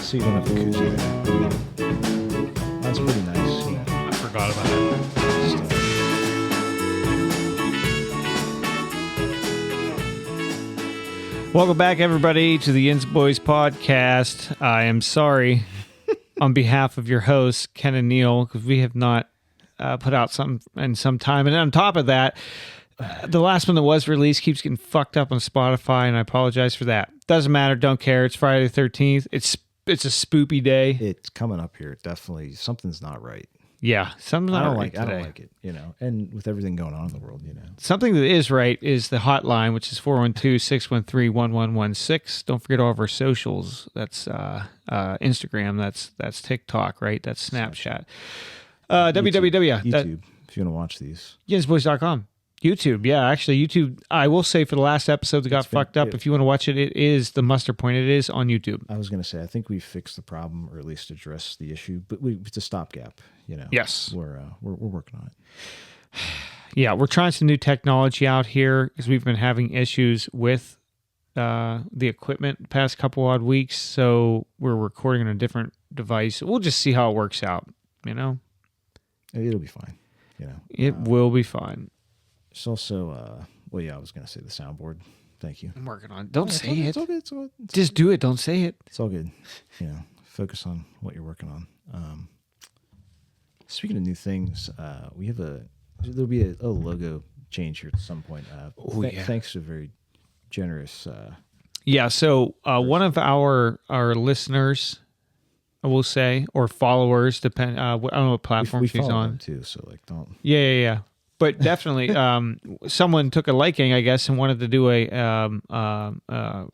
So you don't have the koozie there. That's pretty nice. I forgot about it. Welcome back, everybody, to the Inns Boys podcast. I am sorry on behalf of your hosts, Ken and Neil, because we have not put out something in some time. And on top of that, the last one that was released keeps getting fucked up on Spotify, and I apologize for that. Doesn't matter. Don't care. It's Friday the 13th. It's a spoopy day. It's coming up here. Definitely. Something's not right. Yeah, something's not right today. I don't like it, and with everything going on in the world, Something that is right is the hotline, which is 412-613-1116. Don't forget all of our socials. That's Instagram. That's TikTok, right? That's Snapchat. YouTube, if you want to watch these. Yensboys.com. YouTube, yeah. Actually, YouTube, I will say for the last episode that got fucked up, if you want to watch it, it is the muster point. It is on YouTube. I was going to say, I think we fixed the problem, or at least addressed the issue, but it's a stopgap, Yes. We're working on it. Yeah, we're trying some new technology out here because we've been having issues with the equipment the past couple odd weeks, so we're recording on a different device. We'll just see how it works out, It'll be fine, It will be fine. It's also, I was going to say the soundboard. Thank you. I'm working on it. Don't say it. It's all good. It's all good. Just do it. Don't say it. It's all good. Focus on what you're working on. Speaking of new things, there'll be a logo change here at some point. Thanks to a very generous. So one of our listeners, I will say, or followers, depend. I don't know what platform we she's follow on them too. So don't. Yeah. But definitely, someone took a liking, I guess, and wanted to do a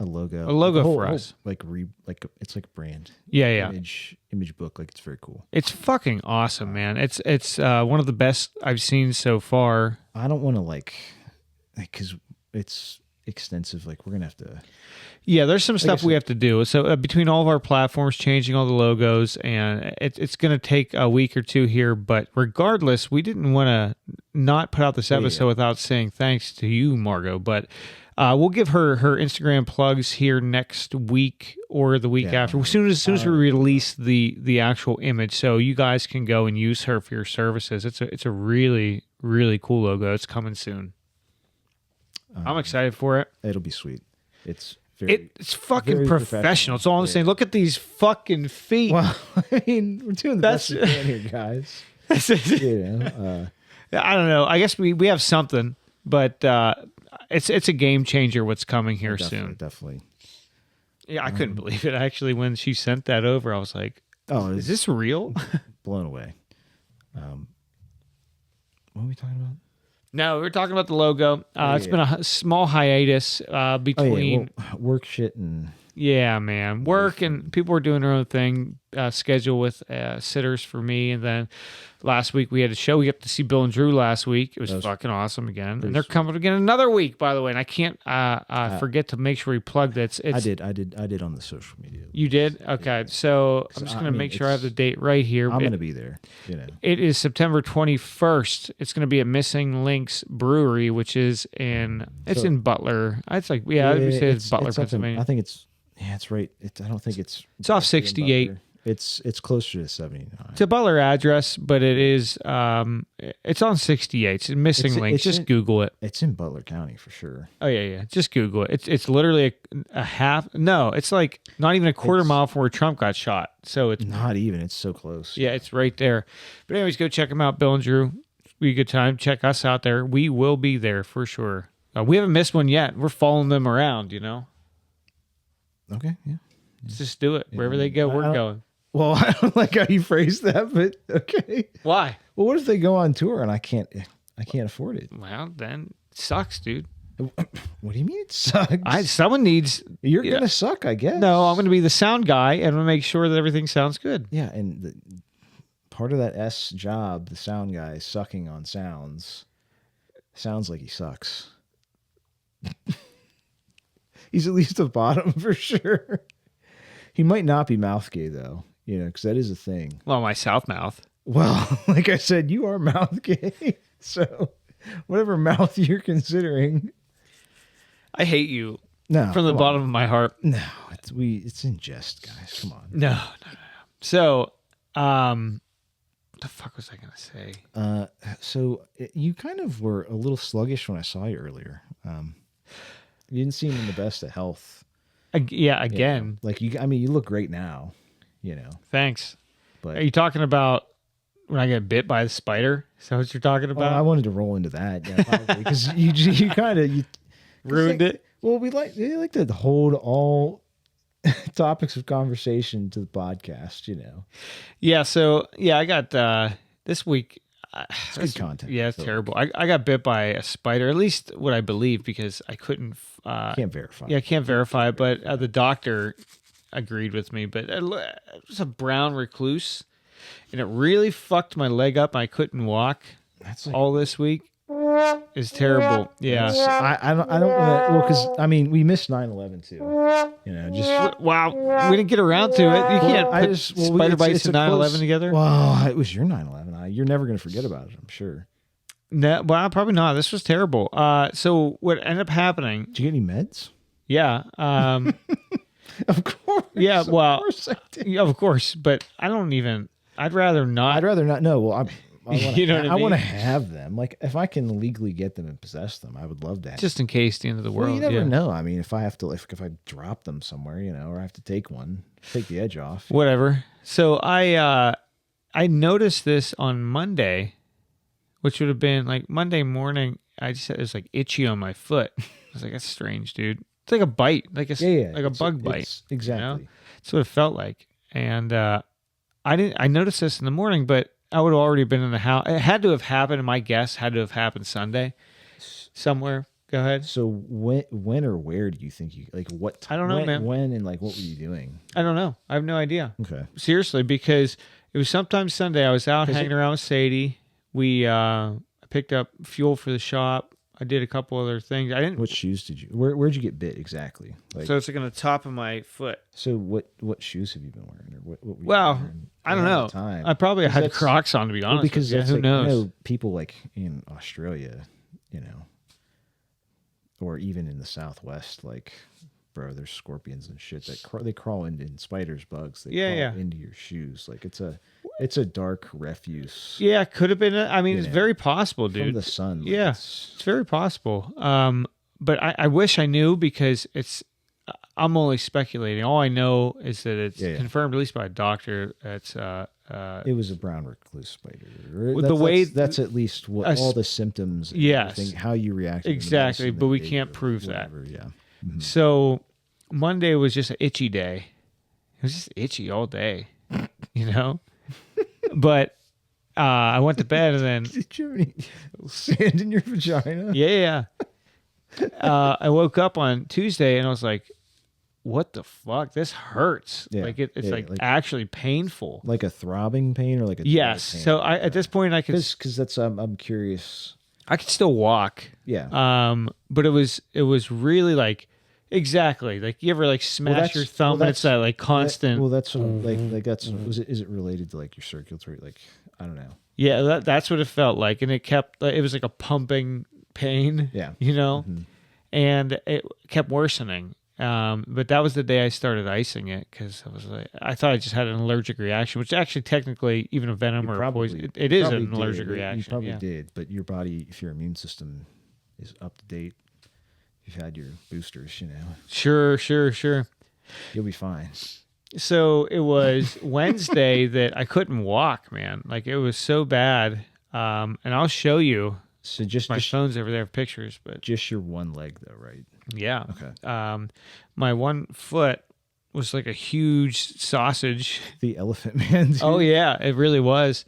logo for us. It's like a brand. Yeah. Image book. Like, it's very cool. It's fucking awesome, man. It's one of the best I've seen so far. I don't want to because it's extensive. Like, we're gonna have to. Yeah, there's some stuff we have to do. So between all of our platforms, changing all the logos, and it's going to take a week or two here. But regardless, we didn't want to not put out this episode without saying thanks to you, Margot. But we'll give her Instagram plugs here next week or the week after, as soon as we release the actual image, so you guys can go and use her for your services. It's a really, really cool logo. It's coming soon. I'm excited for it. It'll be sweet. It's fucking professional. It's all I'm saying. Look at these fucking feet. Well, I mean, we're doing the best we can here, guys. I don't know. I guess we have something, but it's a game changer what's coming here soon. Definitely. Yeah, I couldn't believe it. Actually, when she sent that over, I was like, "Oh, is this real?" Blown away. What are we talking about? No, we were talking about the logo. It's been a small hiatus between work shit and work and people were doing their own thing. Schedule with sitters for me, and then last week we had a show. We got to see Bill and Drew last week. It was fucking awesome again, and they're coming again another week, by the way. And I can't forget to make sure we plug that. I did on the social media. You did? Okay, so I'm just gonna make sure I have the date right here. I'm gonna be there. It is September 21st. It's gonna be at Missing Links Brewery, which is in Butler. It's like it's Butler, Pennsylvania. I think it's right. I don't think it's off 68. It's closer to 79. It's a Butler address, but it is it's on 68. It's Missing Links. Just Google it. It's in Butler County for sure. Oh yeah. Just Google it. It's literally a half. No, it's like not even a quarter mile from where Trump got shot. So it's not even. It's so close. Yeah, it's right there. But anyways, go check them out, Bill and Drew. Be a good time. Check us out there. We will be there for sure. We haven't missed one yet. We're following them around. Okay. Yeah. Let's just do it. Wherever they go, we're going. Well, I don't like how you phrased that, but okay. Why? Well, what if they go on tour and I can't afford it? Well, then it sucks, dude. What do you mean it sucks? Someone needs... You're going to suck, I guess. No, I'm going to be the sound guy and I'm going to make sure that everything sounds good. Yeah, and part of that job, the sound guy, sucking on sounds like he sucks. He's at least a bottom for sure. He might not be mouth gay, though. Because that is a thing. Well, my south mouth. Well, like I said, you are mouth gay. So whatever mouth you're considering. I hate you. No. From the bottom of my heart. No. It's in jest, guys. Come on. No. So, what the fuck was I gonna say? You kind of were a little sluggish when I saw you earlier. You didn't seem in the best of health. Yeah, again. Like you look great now. Thanks. But are you talking about when I get bit by the spider? Is that what you're talking about? I wanted to roll into that, probably because you kind of ruined it. Well, we like to hold all topics of conversation to the podcast. Yeah. So I got this week. It's good content. Yeah, it's terrible. I got bit by a spider, at least what I believe, because I couldn't. Can't verify. Yeah, I can't verify, but the doctor agreed with me. But it was a brown recluse, and it really fucked my leg up. I couldn't walk all this week. It's terrible. Yeah. I don't want to. Well, because we missed 9/11 too. Wow, we didn't get around to it. You can't put spider bites and 9/11 together. Well, it was your 9/11. You're never going to forget about it, I'm sure. No, well, probably not. This was terrible. So what ended up happening? Did you get any meds? Yeah. Of course. Yeah. Well, of course I did. Yeah, of course. But I don't even. I'd rather not. No. Well, I want to mean? have them. Like, if I can legally get them and possess them, I would love to have just in case the end of the world. Well, you never know. If I have to, if I drop them somewhere, or I have to take the edge off. Whatever. So I noticed this on Monday, which would have been like Monday morning. It was like itchy on my foot. I was like, that's strange, dude. It's like a bite, like a bug bite. Exactly. That's what it felt like. And I noticed this in the morning, but I would have already been in the house. It had to have happened, and my guess had to have happened Sunday somewhere. Go ahead. So when or where do you think you, like, what time? I don't know, man. When and, like, what were you doing? I don't know. I have no idea. Okay. Seriously, because it was sometime Sunday. I was out hanging around with Sadie. We picked up fuel for the shop. I did a couple other things. I didn't. What shoes did you? Where'd you get bit exactly? So it's like on the top of my foot. So what shoes have you been wearing, or what were you wearing I don't know. Time? I probably had Crocs on, to be honest. Because with you. Who knows? People like in Australia, or even in the Southwest, like, bro, there's scorpions and shit that they crawl into, and spiders, bugs. They crawl into your shoes. Like, it's a dark refuse. Yeah, it could have been. It's very possible, dude. From the sun. Like, yeah, it's very possible. But I wish I knew, because I'm only speculating. All I know is that it's confirmed, at least by a doctor. It's it was a brown recluse spider. That's at least what all the symptoms. Yes, how you react. Exactly, but we can't prove that. Yeah. Mm-hmm. So Monday was just an itchy day. It was just itchy all day, But I went to bed, and then did you have any sand in your vagina? Yeah. I woke up on Tuesday, and I was like, what the fuck? This hurts. Yeah, like it's like actually painful. Like a throbbing pain, or like a yes. pain? So at this point I could, because that's I'm curious. I could still walk. Yeah. But it was really like exactly like you ever like smash your thumb and it's that like constant. That's like that's is it related to like your circulatory, like, I don't know. Yeah, that's what it felt like, and it was like a pumping pain. Yeah. Mm-hmm. And it kept worsening. But that was the day I started icing it, because I thought I just had an allergic reaction, which actually technically even a venom or a poison, it is an allergic reaction. You probably did, but your body, if your immune system is up to date, you've had your boosters, Sure. You'll be fine. So it was Wednesday that I couldn't walk, man. Like, it was so bad. And I'll show you. So just my phone's over there for pictures, but just your one leg though, right? Yeah. Okay. My one foot was like a huge sausage. The elephant man. Dude. Oh yeah, it really was.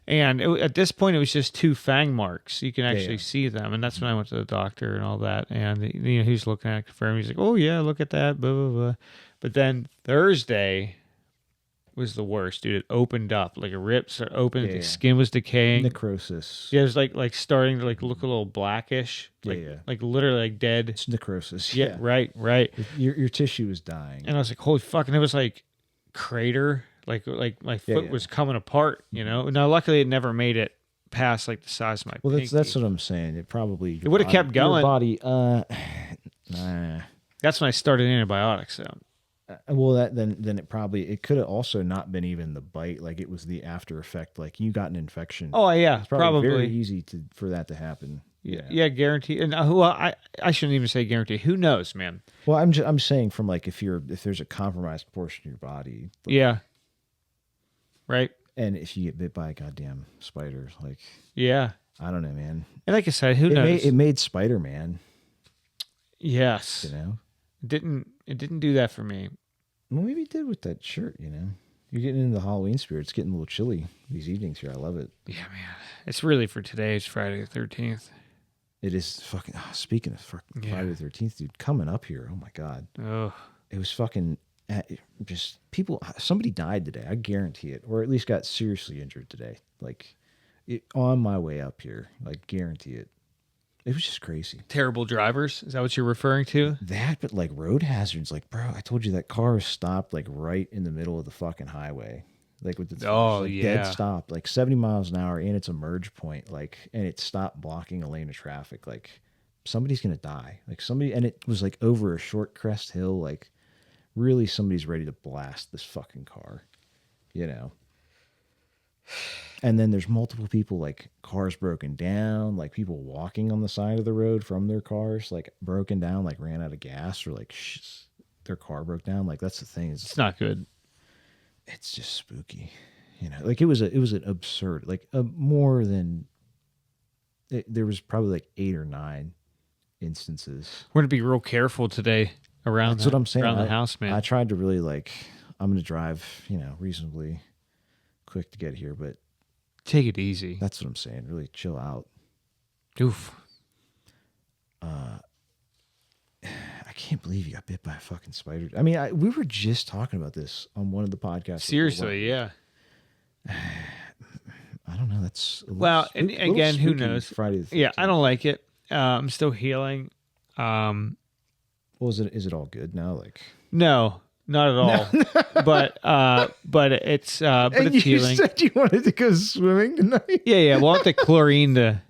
And at this point, it was just 2 fang marks. You can actually see them, and that's when I went to the doctor and all that. And he was looking at it, confirming. He's like, "Oh yeah, look at that." Blah blah blah. But then Thursday was the worst, dude. It opened up, like a rip opened. The skin was decaying. Necrosis. Yeah, it was like starting to like look a little blackish. Like literally like dead. It's necrosis. Yeah. Right. Your tissue is dying. And I was like, holy fuck! And it was like crater. Like my foot was coming apart. Now luckily it never made it past like the size of my. Well, pinky. that's what I'm saying. It would have kept going. Your body. That's when I started antibiotics though. Well, then it could have also not been even the bite. Like it was the after effect. Like you got an infection. Oh yeah, It's probably very easy for that to happen. Yeah, guarantee. And well, I shouldn't even say guarantee. Who knows, man? Well, I'm saying from like if there's a compromised portion of your body. Like, yeah. Right. And if you get bit by a goddamn spider, like yeah, I don't know, man. And like I said, who knows? It made Spider-Man. Yes. You know, it didn't do that for me. Well, maybe it did with that shirt. You know, you're getting into the Halloween spirit. It's getting a little chilly these evenings here. I love it. Yeah, man. It's really for today. It's Friday the 13th. It is fucking. Oh, speaking of fucking Friday the 13th, dude, coming up here. Oh my god. Oh. It was fucking. Just people. Somebody died today. I guarantee it, or at least got seriously injured today. Like, on my way up here. Like, guarantee it. It was just crazy. Terrible drivers? Is that what you're referring to? That, but like road hazards. Like, bro, I told you that car stopped like right in the middle of the fucking highway. Like with the dead stop, like 70 miles an hour, and it's a merge point. Like, and it stopped blocking a lane of traffic. Like, somebody's gonna die. Like somebody, and it was like over a short crest hill. Like, really, somebody's ready to blast this fucking car. You know. And then there's multiple people, like cars broken down, like people walking on the side of the road from their cars, like broken down, like ran out of gas or like their car broke down. Like that's the thing. It's not good. It's just spooky, you know. Like it was an absurd, like more than there was probably like 8 or 9 instances. We're gonna be real careful today around. That's what I'm saying. Around the house, man. I tried to really like. I'm gonna drive, you know, reasonably quick to get here, but take it easy. That's what I'm saying. Really chill out. Oof. I can't believe you got bit by a fucking spider. I mean, we were just talking about this on one of the podcasts. Seriously, yeah. I don't know. That's and again, who knows? Friday the 13th. Yeah, I don't like it. I'm still healing. Well, is it all good now? Like, no. Not at all, no. but it's and it's healing. You said you wanted to go swimming tonight. Yeah. We'll have the chlorine to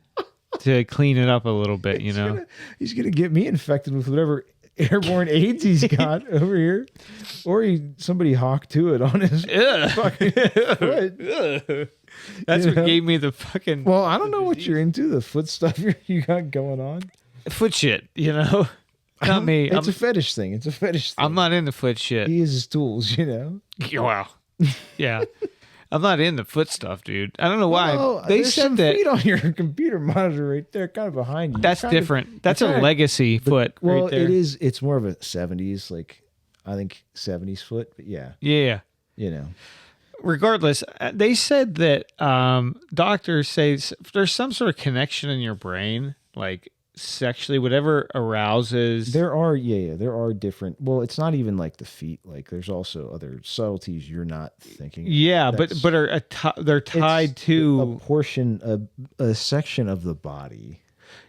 clean it up a little bit. You know, he's gonna get me infected with whatever airborne AIDS he's got over here, or somebody hawked to it on his fucking foot. That's what gave me the fucking. Well, I don't know what you're into. The foot stuff you got going on. Foot shit, you know. Not me. It's a fetish thing. It's a fetish thing. I'm not into foot shit. He uses tools, you know? Wow. Yeah. I'm not into foot stuff, dude. I don't know why. Well, they said that feet on your computer monitor right there, kind of behind you. That's different. That's a legacy foot right there. It is. It's more of a 70s, like, I think 70s foot, but yeah. Yeah. You know. Regardless, they said that doctors say there's some sort of connection in your brain, like, sexually, whatever arouses. There are different. Well, it's not even like the feet. Like there's also other subtleties you're not thinking. Yeah, but they're tied to a portion, a section of the body.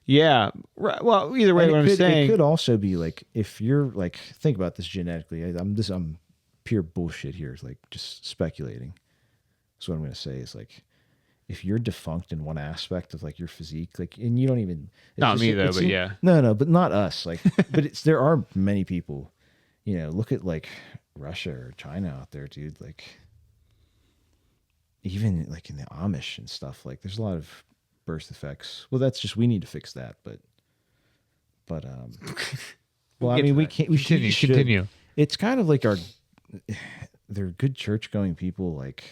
Yeah. Well, either way, what I'm saying, it could also be like if you're like think about this genetically. I'm pure bullshit here. It's like just speculating. So what I'm going to say is like. If you're defunct in one aspect of like your physique, like, and you don't even not me though, but yeah, no, but not us. Like, but there are many people, you know. Look at like Russia or China out there, dude. Like, even like in the Amish and stuff. Like, there's a lot of birth defects. Well, that's just we need to fix that. But well, I mean, we can't. We continue. It's kind of like they're good church going people, like.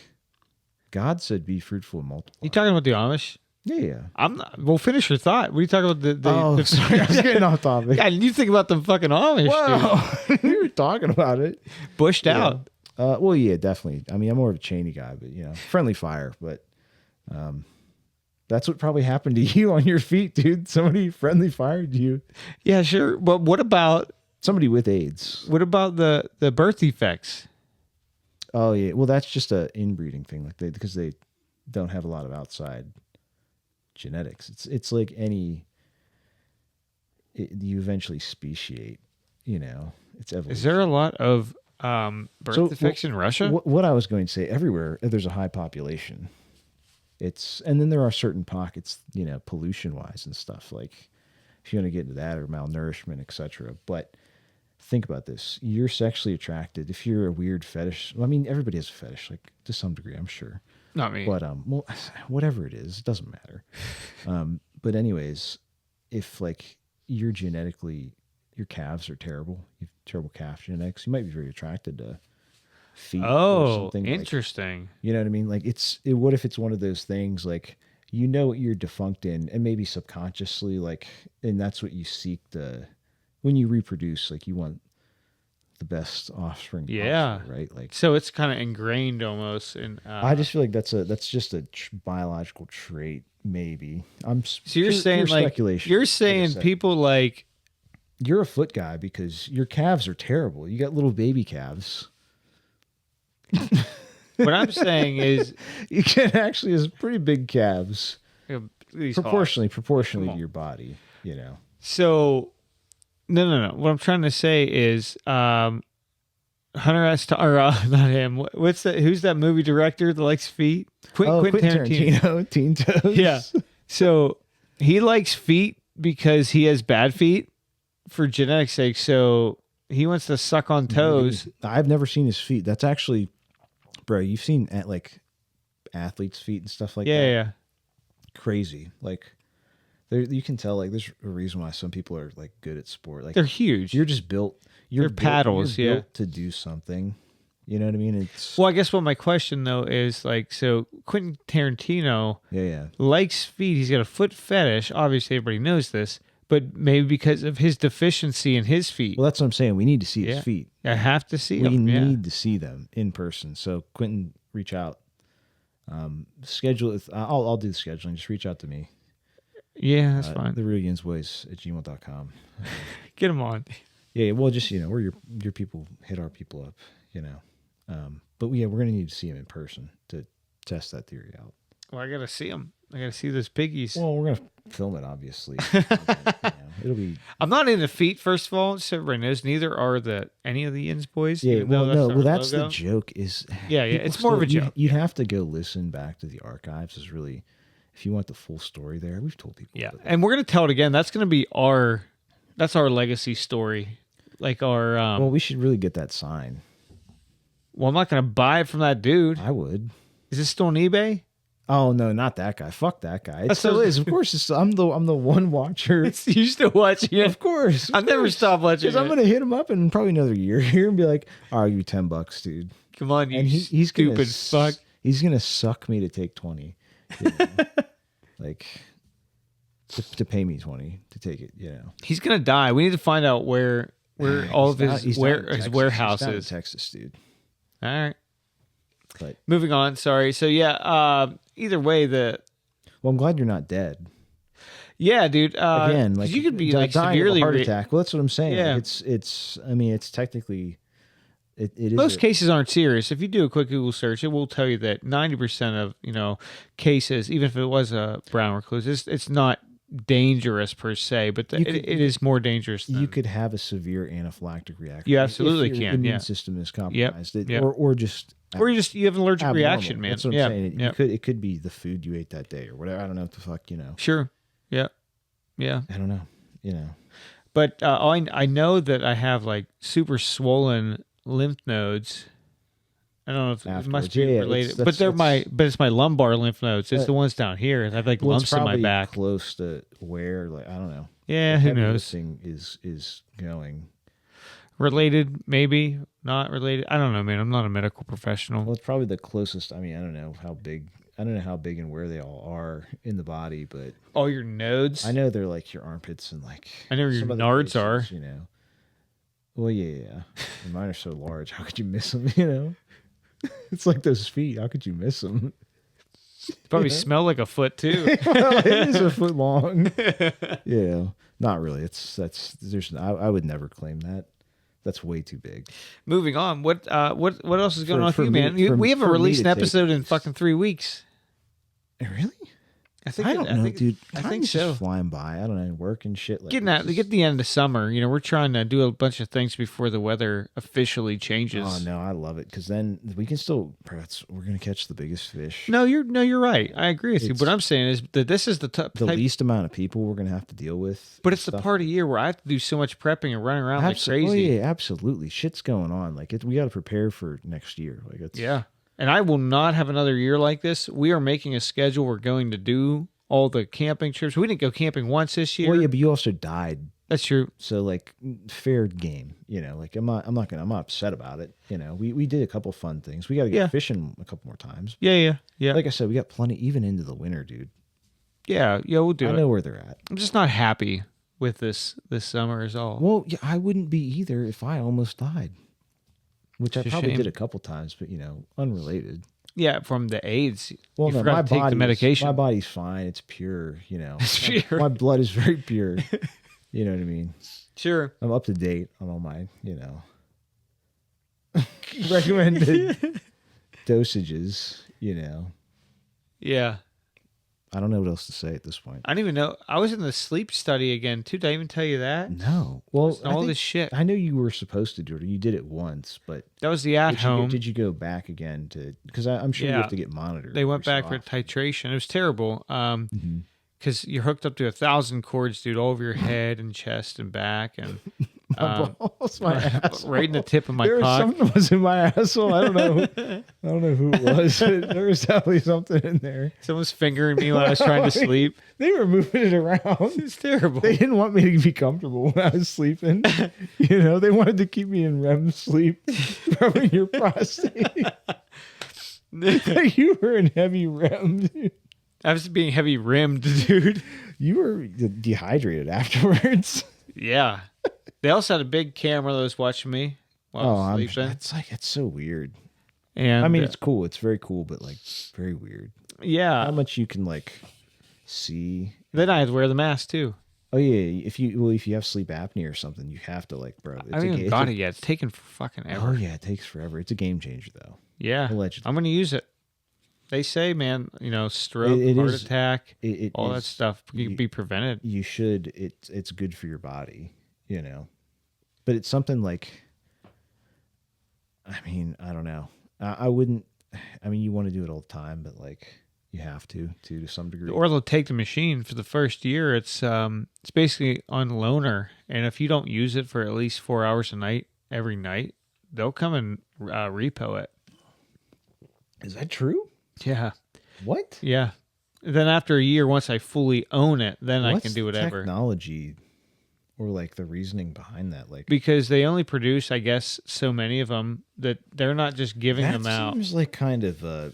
God said, "Be fruitful and multiply." You talking about the Amish? Yeah. I'm not. Well, finish your thought. What are you talking about? Sorry, I was getting off topic. Yeah, you think about the fucking Amish? Wow, we were talking about it. Bushed out. Well, yeah, definitely. I mean, I'm more of a Cheney guy, but you know, friendly fire. But that's what probably happened to you on your feet, dude. Somebody friendly fired you. Yeah, sure. But what about somebody with AIDS? What about the birth defects? Oh yeah, well that's just a inbreeding thing, like because they don't have a lot of outside genetics. It's like you eventually speciate, you know. It's evolution. Is there a lot of birth defects in Russia? What I was going to say, everywhere there's a high population. And then there are certain pockets, you know, pollution wise and stuff. Like if you want to get into that or malnourishment, etc. But think about this. You're sexually attracted. If you're a weird fetish, I mean, everybody has a fetish, like to some degree, I'm sure. Not me. But well, whatever it is, it doesn't matter. But anyways, if like you're genetically, your calves are terrible. You have terrible calf genetics. You might be very attracted to feet. Oh, or something interesting. Like, you know what I mean? Like what if it's one of those things like you know what you're defunct in, and maybe subconsciously, like, and that's what you seek when you reproduce, like you want the best offspring possible, right? Like, so it's kind of ingrained almost in I just feel like that's just a biological trait, maybe. So you're saying like speculation, you're saying people like you're a foot guy because your calves are terrible. You got little baby calves. What I'm saying is you can actually has pretty big calves, proportionally to your body, you know. So no. What I'm trying to say is, Hunter S. Or not him. What's that? Who's that movie director that likes feet? Quentin Tarantino. Teen Toes. Yeah. So he likes feet because he has bad feet for genetics sake. So he wants to suck on toes. I've never seen his feet. That's actually, bro. You've seen like athletes' feet and stuff like that. Yeah. Crazy. Like. You can tell, like, there's a reason why some people are like good at sport. Like they're huge. You're just built. They're paddles. You're built to do something. You know what I mean? Well, I guess what my question though is like, so Quentin Tarantino, likes feet. He's got a foot fetish. Obviously, everybody knows this, but maybe because of his deficiency in his feet. Well, that's what I'm saying. We need to see his feet. I have to see them. We need to see them in person. So Quentin, reach out. Schedule. I'll do the scheduling. Just reach out to me. Yeah, that's fine. TheRealYinsBoys@gmail.com. Get them on. Yeah, well, just, we're your people, hit our people up, But yeah, we're going to need to see them in person to test that theory out. Well, I got to see them. I got to see those piggies. Well, we're going to film it, obviously. It'll be... I'm not into feet, first of all, so everybody knows. Neither are any of the Yins boys. Yeah, that's the joke is... Yeah, it's more of a joke. You'd have to go listen back to the archives is really... If you want the full story there, we've told people. Yeah, and we're going to tell it again. That's going to be that's our legacy story. Like our... well, we should really get that sign. Well, I'm not going to buy it from that dude. I would. Is this still on eBay? Oh, no, not that guy. Fuck that guy. It still is. Of course, I'm the one watcher. You still watching it? Of course. I've never stopped watching it. Because I'm going to hit him up in probably another year here and be like, I'll give you $10, dude. Come on, you he's stupid fuck. He's going to suck me to take 20. Like... To pay me 20 to take it, He's gonna die. We need to find out where all of his warehouse is. He's down in Texas, dude. All right. But moving on. Sorry. So either way, well, I'm glad you're not dead. Yeah, dude. Again, like you could be like dying severely of a heart attack. Well, that's what I'm saying. Yeah. Like, it's. I mean, it's technically. It is. Most cases aren't serious. If you do a quick Google search, it will tell you that 90% of cases, even if it was a brown recluse, it's not dangerous per se, but it is more dangerous. You could have a severe anaphylactic reaction. You absolutely if your can. Immune system is compromised, Yep. or you have an allergic reaction, man. That's what I'm saying. It could be the food you ate that day or whatever. I don't know what the fuck. Sure. Yeah. I don't know. But I know that I have like super swollen lymph nodes. I don't know if it must be related, but it's my lumbar lymph nodes. It's the ones down here. I have like lumps in my back. Close to where, like, I don't know. Yeah, who knows? Thing is going related, maybe not related. I don't know, man. I'm not a medical professional. Well, it's probably the closest. I mean, I don't know how big and where they all are in the body, but all your nodes. I know they're like your armpits and like. I know where your nards are. Well, yeah. And mine are so large. How could you miss them? It's like those feet. How could you miss them? Probably smell like a foot too. Well, it is a foot long. Yeah, not really. I would never claim that. That's way too big. Moving on. What else is going on with you, man? We haven't released an episode in fucking 3 weeks. Really? I don't know, dude. I think so. Just flying by. I don't know, work and shit. Like, get the end of summer. We're trying to do a bunch of things before the weather officially changes. Oh no, I love it because then we can still. We're gonna catch the biggest fish. No, you're right. I agree with you. What I'm saying is that this is the least amount of people we're gonna have to deal with. But it's the part of year where I have to do so much prepping and running around like crazy. Oh yeah, absolutely. Shit's going on. Like we got to prepare for next year. Like yeah. And I will not have another year like this. We are making a schedule. We're going to do all the camping trips. We didn't go camping once this year. Well, yeah, but you also died. That's true. So like fair game, like I'm not upset about it. We did a couple fun things. We got to get fishing a couple more times. Yeah. Like I said, we got plenty even into the winter, dude. Yeah, we'll do it. I know where they're at. I'm just not happy with this summer is all. Well, yeah, I wouldn't be either if I almost died. Which I probably did a couple times, but unrelated. Yeah, from the AIDS. Well, no, my take the medication. My body's fine. It's pure. It's pure. My blood is very pure. You know what I mean? Sure. I'm up to date on all my, recommended dosages. Yeah. I don't know what else to say at this point. I don't even know. I was in the sleep study again, too. Did I even tell you that? No. Well, all this shit. I know you were supposed to do it. You did it once, but... That was the at-home. Did you go back again to... Because I'm sure you have to get monitored. They went back for titration. It was terrible. Because you're hooked up to 1,000 cords, dude, all over your head and chest and back. And my balls, my asshole. Right in the tip of my cock. Something was in my asshole. I don't know who it was. There was definitely something in there. Someone's fingering me when I was trying to sleep. They were moving it around. It's terrible. They didn't want me to be comfortable when I was sleeping. They wanted to keep me in REM sleep, rubbing your prostate. You were in heavy REM, dude. I was being heavy rimmed, dude. You were dehydrated afterwards. Yeah. They also had a big camera that was watching me while I was sleeping. It's so weird. And I mean, it's cool. It's very cool, but very weird. Yeah. How much you can see. Then I had to wear the mask too. Oh yeah. If you have sleep apnea or something, you have to bro. I haven't even got it yet. It's taken fucking ever. Oh yeah, it takes forever. It's a game changer though. Yeah. Allegedly. I'm gonna use it. They say, man, stroke, heart attack, all that stuff can be prevented. You should. It's good for your body, But it's something I don't know. I wouldn't. You want to do it all the time, but you have to some degree. Or they'll take the machine for the first year. It's basically on loaner, and if you don't use it for at least 4 hours a night every night, they'll come and repo it. Is that true? Yeah. What? Yeah. Then after a year, once I fully own it, then I can do whatever. Technology or the reasoning behind that? Because they only produce, I guess, so many of them that they're not just giving them out. That seems kind of a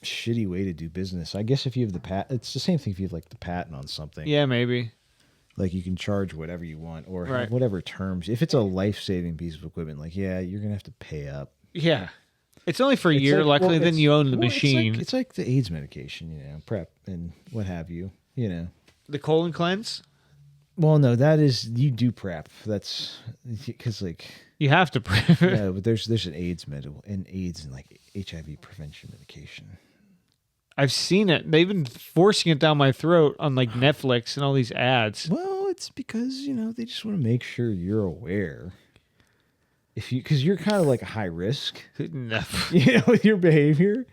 shitty way to do business. I guess if you have the patent, it's the same thing if you have the patent on something. Yeah, maybe. You can charge whatever you want or have whatever terms. If it's a life-saving piece of equipment, you're going to have to pay up. Yeah. It's only for a year, luckily, then you own the machine. It's like the AIDS medication, PrEP and what have you, The colon cleanse? Well, no, that is, you do PrEP. That's, because you have to PrEP. Yeah, but there's an AIDS and HIV prevention medication. I've seen it. They've been forcing it down my throat on Netflix and all these ads. Well, it's because, they just want to make sure you're aware. Because you're kind of a high risk, with your behavior.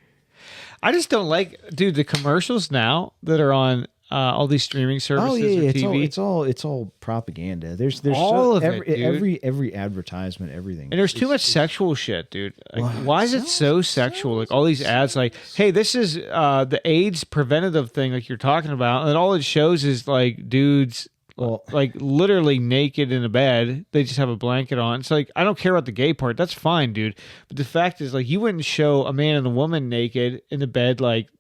I just don't dude, the commercials now that are on all these streaming services or TV. It's all propaganda. There's all of it, dude. Every advertisement, everything. And there's too much sexual shit, dude. Why is it so sexual? All these ads hey, this is the AIDS preventative thing you're talking about, and all it shows is dudes. Well, literally naked in a bed. They just have a blanket on. It's I don't care about the gay part. That's fine, dude. But the fact is, you wouldn't show a man and a woman naked in the bed,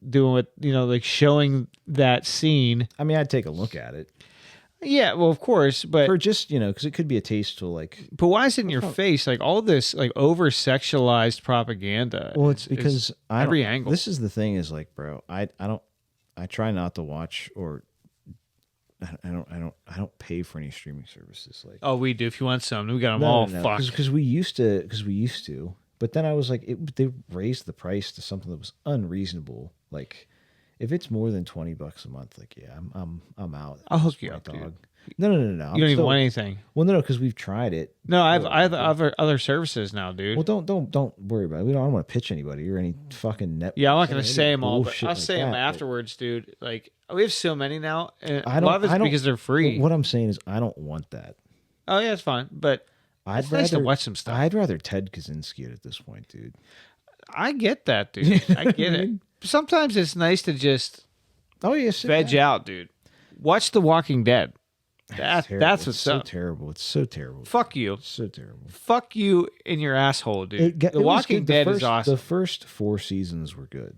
doing what, showing that scene. I'd take a look at it. Yeah, well, of course, but for just because it could be a tasteful But why is it in your face? All this over sexualized propaganda. Well, it's because every angle. This is the thing is bro. I try not to watch or. I don't pay for any streaming services. Oh, we do. If you want some, we got them all. Fuck. Because we used to. But then I was they raised the price to something that was unreasonable. if it's more than $20 a month, like yeah, I'm out. I'll hook you up, dog. Dude. No. You don't even want anything. Well, no, because we've tried it. No, I have other services now, dude. Well, don't worry about it. I don't want to pitch anybody or any fucking net. Yeah, I'm not gonna say them all, but I'll say them afterwards, dude. Like we have so many now. And a lot of it's because they're free. What I'm saying is, I don't want that. Oh yeah, it's fine, but it's nice to watch some stuff. I'd rather Ted Kaczynski it at this point, dude. I get that, dude. I get it. Sometimes it's nice to just veg out, dude. Watch The Walking Dead. That's what's so terrible. It's so terrible. Fuck you. It's so terrible. Fuck you in your asshole, dude. The Walking Dead is awesome. The first 4 seasons were good.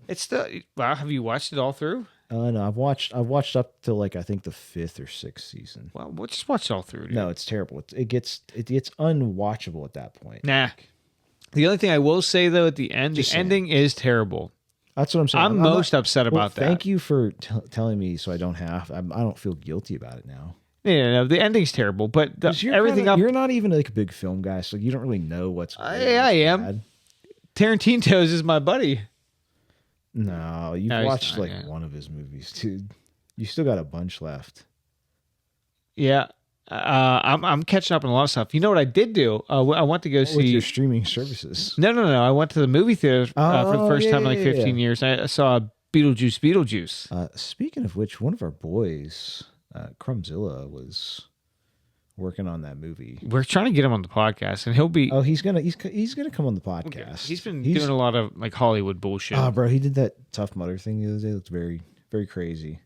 Have you watched it all through? No, I've watched up to like I think the 5th or 6th season. Well, we'll just watch it all through, dude. No, it's terrible. It gets unwatchable at that point. Nah. The only thing I will say though at the end, ending is terrible. That's what I'm saying. I'm most upset about that. Thank you for telling me, so I don't feel guilty about it now. Yeah, no, the ending's terrible, but everything you're not even like a big film guy, so you don't really know what's. I am. Bad. Tarantino's is my buddy. No, you've watched one of his movies, dude. You still got a bunch left. Yeah, I'm catching up on a lot of stuff. You know what I did do? I went to go see with your streaming services. No. I went to the movie theater for the first time in like 15 years. I saw Beetlejuice. Speaking of which, one of our boys. Crumbzilla was working on that movie. We're trying to get him on the podcast, and he'll be. Oh, he's gonna come on the podcast. Okay. He's doing a lot of like Hollywood bullshit. Oh, bro, he did that Tough Mudder thing the other day. It looked very, very crazy.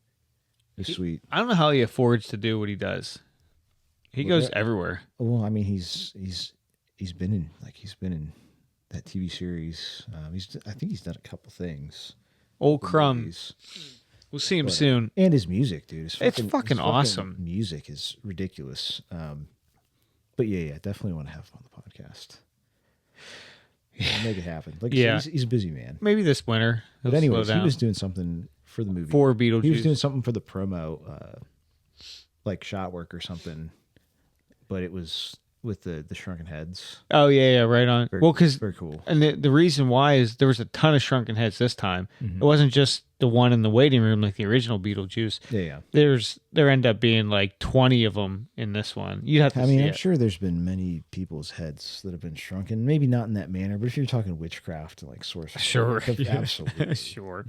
It's sweet. I don't know how he affords to do what he does. He goes everywhere. Well, I mean, he's been in that TV series. I think he's done a couple things. Old Crumbs. We'll see him soon. And his music, dude. It's fucking awesome. Music is ridiculous. But yeah, definitely want to have him on the podcast. Yeah, make it happen. Like, he's a busy man. Maybe this winter. But anyways, he was doing something for the movie. For Beetlejuice. He was doing something for the promo, like shot work or something. But it was with the shrunken heads. Oh yeah, right on. Because very cool. And the reason why is there was a ton of shrunken heads this time. Mm-hmm. It wasn't just the one in the waiting room like the original Beetlejuice. Yeah. There end up being like 20 of them in this one. You have to. I'm sure there's been many people's heads that have been shrunken. Maybe not in that manner, but if you're talking witchcraft and like sorcery, sure, absolutely, sure.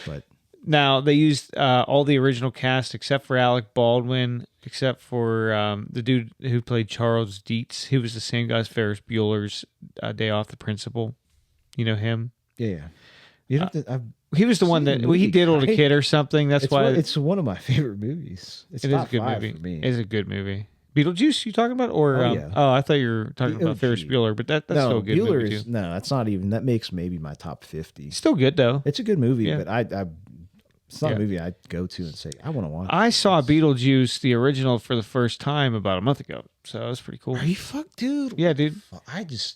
But now they used all the original cast except for Alec Baldwin, except for the dude who played Charles Dietz. He was the same guy as Ferris Bueller's Day Off, the principal. You know him? Yeah. You don't have to, he was the one that he diddled a kid or something. That's why it's one of my favorite movies. It is a good movie. For me. It's a good movie. Beetlejuice, you talking about? Or I thought you were talking about Ferris Bueller, but that's still a good movie too. No, that's not even. That makes maybe my top 50. Still good though. It's a good movie, but it's not a movie I'd go to and say I want to watch. I saw Beetlejuice, the original, for the first time about a month ago, so it was pretty cool. Are you dude? Yeah, dude.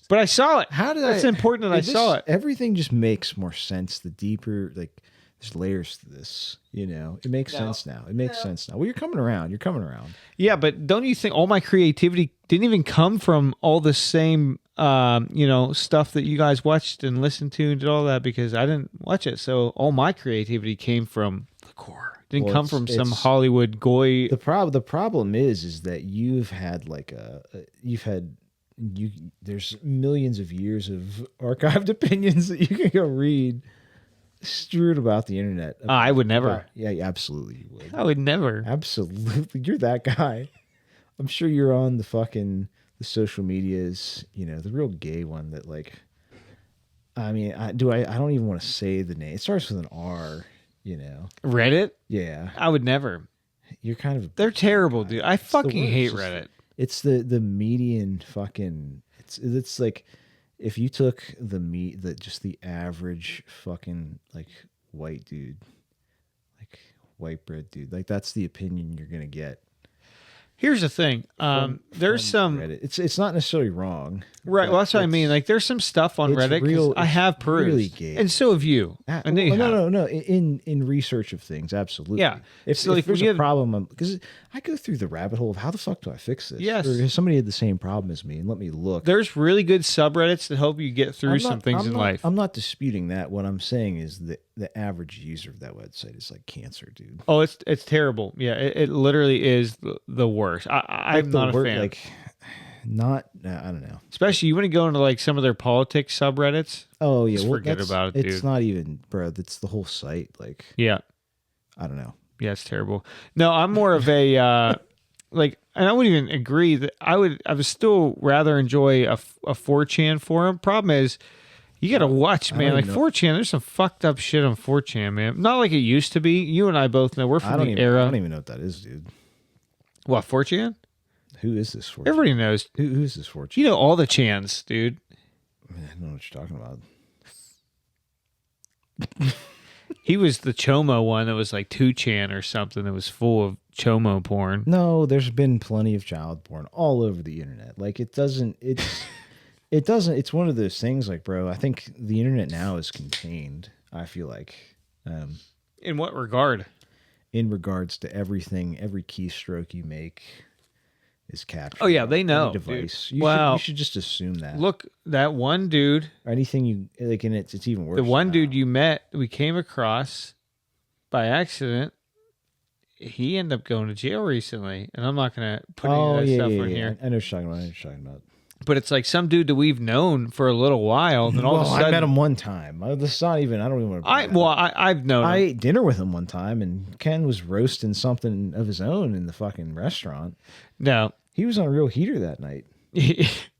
But I saw it. How did That's important that I saw it. Everything just makes more sense. The deeper, like, there's layers to this. It makes sense now. It makes sense now. Well, you're coming around. Yeah, but don't you think all my creativity didn't even come from all the same stuff that you guys watched and listened to and did all that, because I didn't watch it. So all my creativity came from the core. Didn't come from some Hollywood goy. The problem is that you've had like there's millions of years of archived opinions that you can go read strewed about the internet. I would never. Yeah, absolutely you would. I would never. Absolutely. You're that guy. I'm sure you're on the social medias, the real gay one that like, I mean, I don't even want to say the name. It starts with an R, Reddit? Yeah. I would never. You're kind of. They're terrible, dude. I fucking hate Reddit. It's the median fucking. It's like if you took just the average fucking like white dude, like white bread dude, like that's the opinion you're gonna get. Here's the thing. There's some Reddit. It's not necessarily wrong. Right. Well, that's what I mean. Like, there's some stuff on Reddit. Real, I have perused, really gay. and so have you. No. In research of things, absolutely. Yeah. If there's a problem, because I go through the rabbit hole of how the fuck do I fix this? Yes. Or has somebody had the same problem as me, and let me look. There's really good subreddits that help you get through some things in life. I'm not disputing that. What I'm saying is that the average user of that website is like cancer, dude. Oh, it's terrible. Yeah, it literally is the worst. I'm not a fan. Like, I don't know. Especially you want to go into like some of their politics subreddits. Oh yeah, just forget about it, dude. It's not even, bro. It's the whole site. Like, yeah, I don't know. Yeah, it's terrible. No, I'm more of a like, and I wouldn't even agree that I would still rather enjoy a 4chan forum. Problem is, you got to watch, man. Like 4chan, there's some fucked up shit on 4chan, man. Not like it used to be. You and I both know we're from the era. I don't even know what that is, dude. What, 4chan? Who is this 4chan? Everybody knows. Who's this 4chan? You know all the chans, dude. Man, I don't know what you're talking about. He was the Chomo one that was like 2chan or something that was full of Chomo porn. No, there's been plenty of child porn all over the internet. Like, it's one of those things, like, bro, I think the internet now is contained, I feel like. In what regard? In regards to everything, every keystroke you make is captured. Oh yeah, they know. Device. You should just assume that. Look, that one dude. Or anything you like, and it's even worse. The one dude you met, we came across by accident. He ended up going to jail recently, and I'm not going to put any of that stuff on here. I know what you're talking about. But it's like some dude that we've known for a little while, and then all of a sudden I met him one time. This is not even. I don't even. I've known him. I ate dinner with him one time, and Ken was roasting something of his own in the fucking restaurant. No, he was on a real heater that night.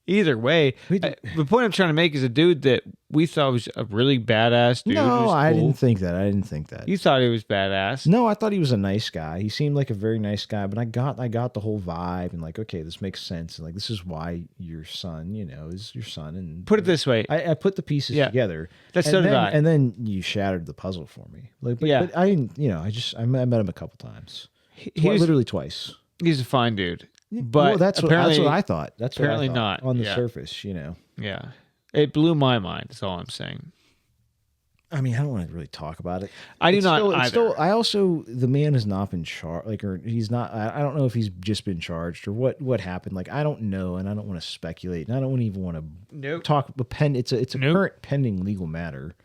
Either way, the point I'm trying to make is a dude that we thought was a really badass dude. No, I didn't think that. You thought he was badass? No, I thought he was a nice guy. He seemed like a very nice guy, but I got the whole vibe and like, okay, this makes sense. And like, this is why your son, is your son. And put it this way, I put the pieces together. That's so did I. And then you shattered the puzzle for me. Like, but I didn't. I met him a couple times. Literally twice. He's a fine dude. But that's what I thought. That's apparently what I thought not on the surface, Yeah, it blew my mind. That's all I'm saying. I mean, I don't want to really talk about it. I do not either. The man has not been charged. Like, or he's not. I don't know if he's just been charged or what happened. Like, I don't know, and I don't want to speculate, and I don't even want to talk. It's a current pending legal matter.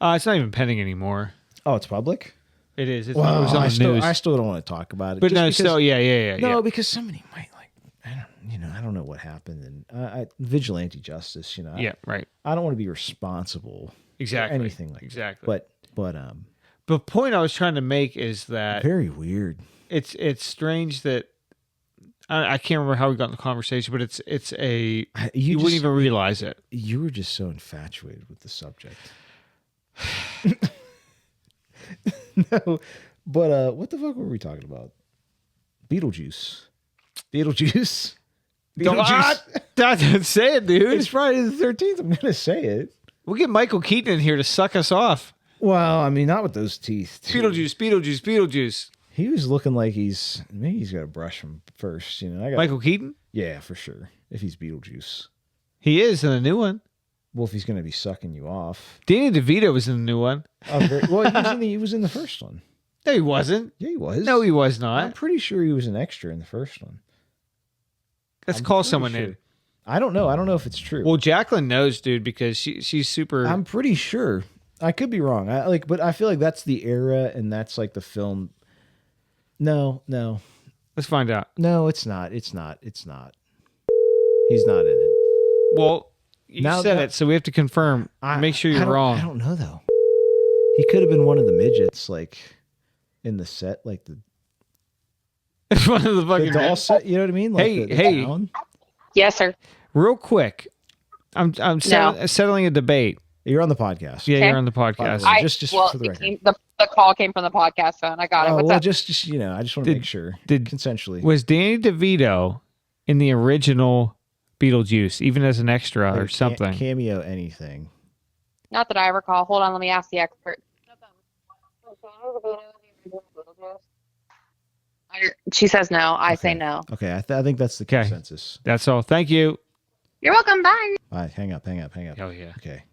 It's not even pending anymore. Oh, it's public. It is. It was on the news. I still don't want to talk about it. But no, still, yeah. No, because somebody might I don't know what happened, and vigilante justice. Yeah, right. I don't want to be responsible. Exactly. For anything like that. But the point I was trying to make is that very weird. It's strange that I can't remember how we got in the conversation, but you wouldn't even realize it. You were just so infatuated with the subject. No, but what the fuck were we talking about? Beetlejuice. Don't say it, dude. It's Friday the 13th. I'm gonna say it. We'll get Michael Keaton in here to suck us off. Well, I mean, not with those teeth. Beetlejuice. He was looking like maybe he's got to brush him first. Michael Keaton? Yeah, for sure. If he's Beetlejuice, he is in the new one. Well, if he's going to be sucking you off, Danny DeVito was in the new one. He was in the first one. No, he wasn't. Yeah, he was. No, he was not. I'm pretty sure he was an extra in the first one. Let's call someone in. I don't know. I don't know if it's true. Well, Jacqueline knows, dude, because she's super. I'm pretty sure. I could be wrong. But I feel like that's the era, and that's like the film. No. Let's find out. No, it's not. He's not in it. Well, you said it, so we have to confirm. Make sure you're wrong. I don't know though. He could have been one of the midgets, like in the set, like the. One of the fucking doll set. You know what I mean? Like hey. Town. Yes, sir. Real quick, I'm settling a debate. You're on the podcast. Yeah, you're on the podcast. Just for the record. The call came from the podcast phone. I got it. What's up? Just I just want to make sure. Consensually. Was Danny DeVito in the original Beetlejuice, even as an extra or something? Cameo anything. Not that I recall. Hold on, let me ask the expert. She says no. I say Okay. no. Okay, I think that's the Okay. consensus. That's all. Thank you. You're welcome. Bye. All right, hang up. Hell yeah. Okay.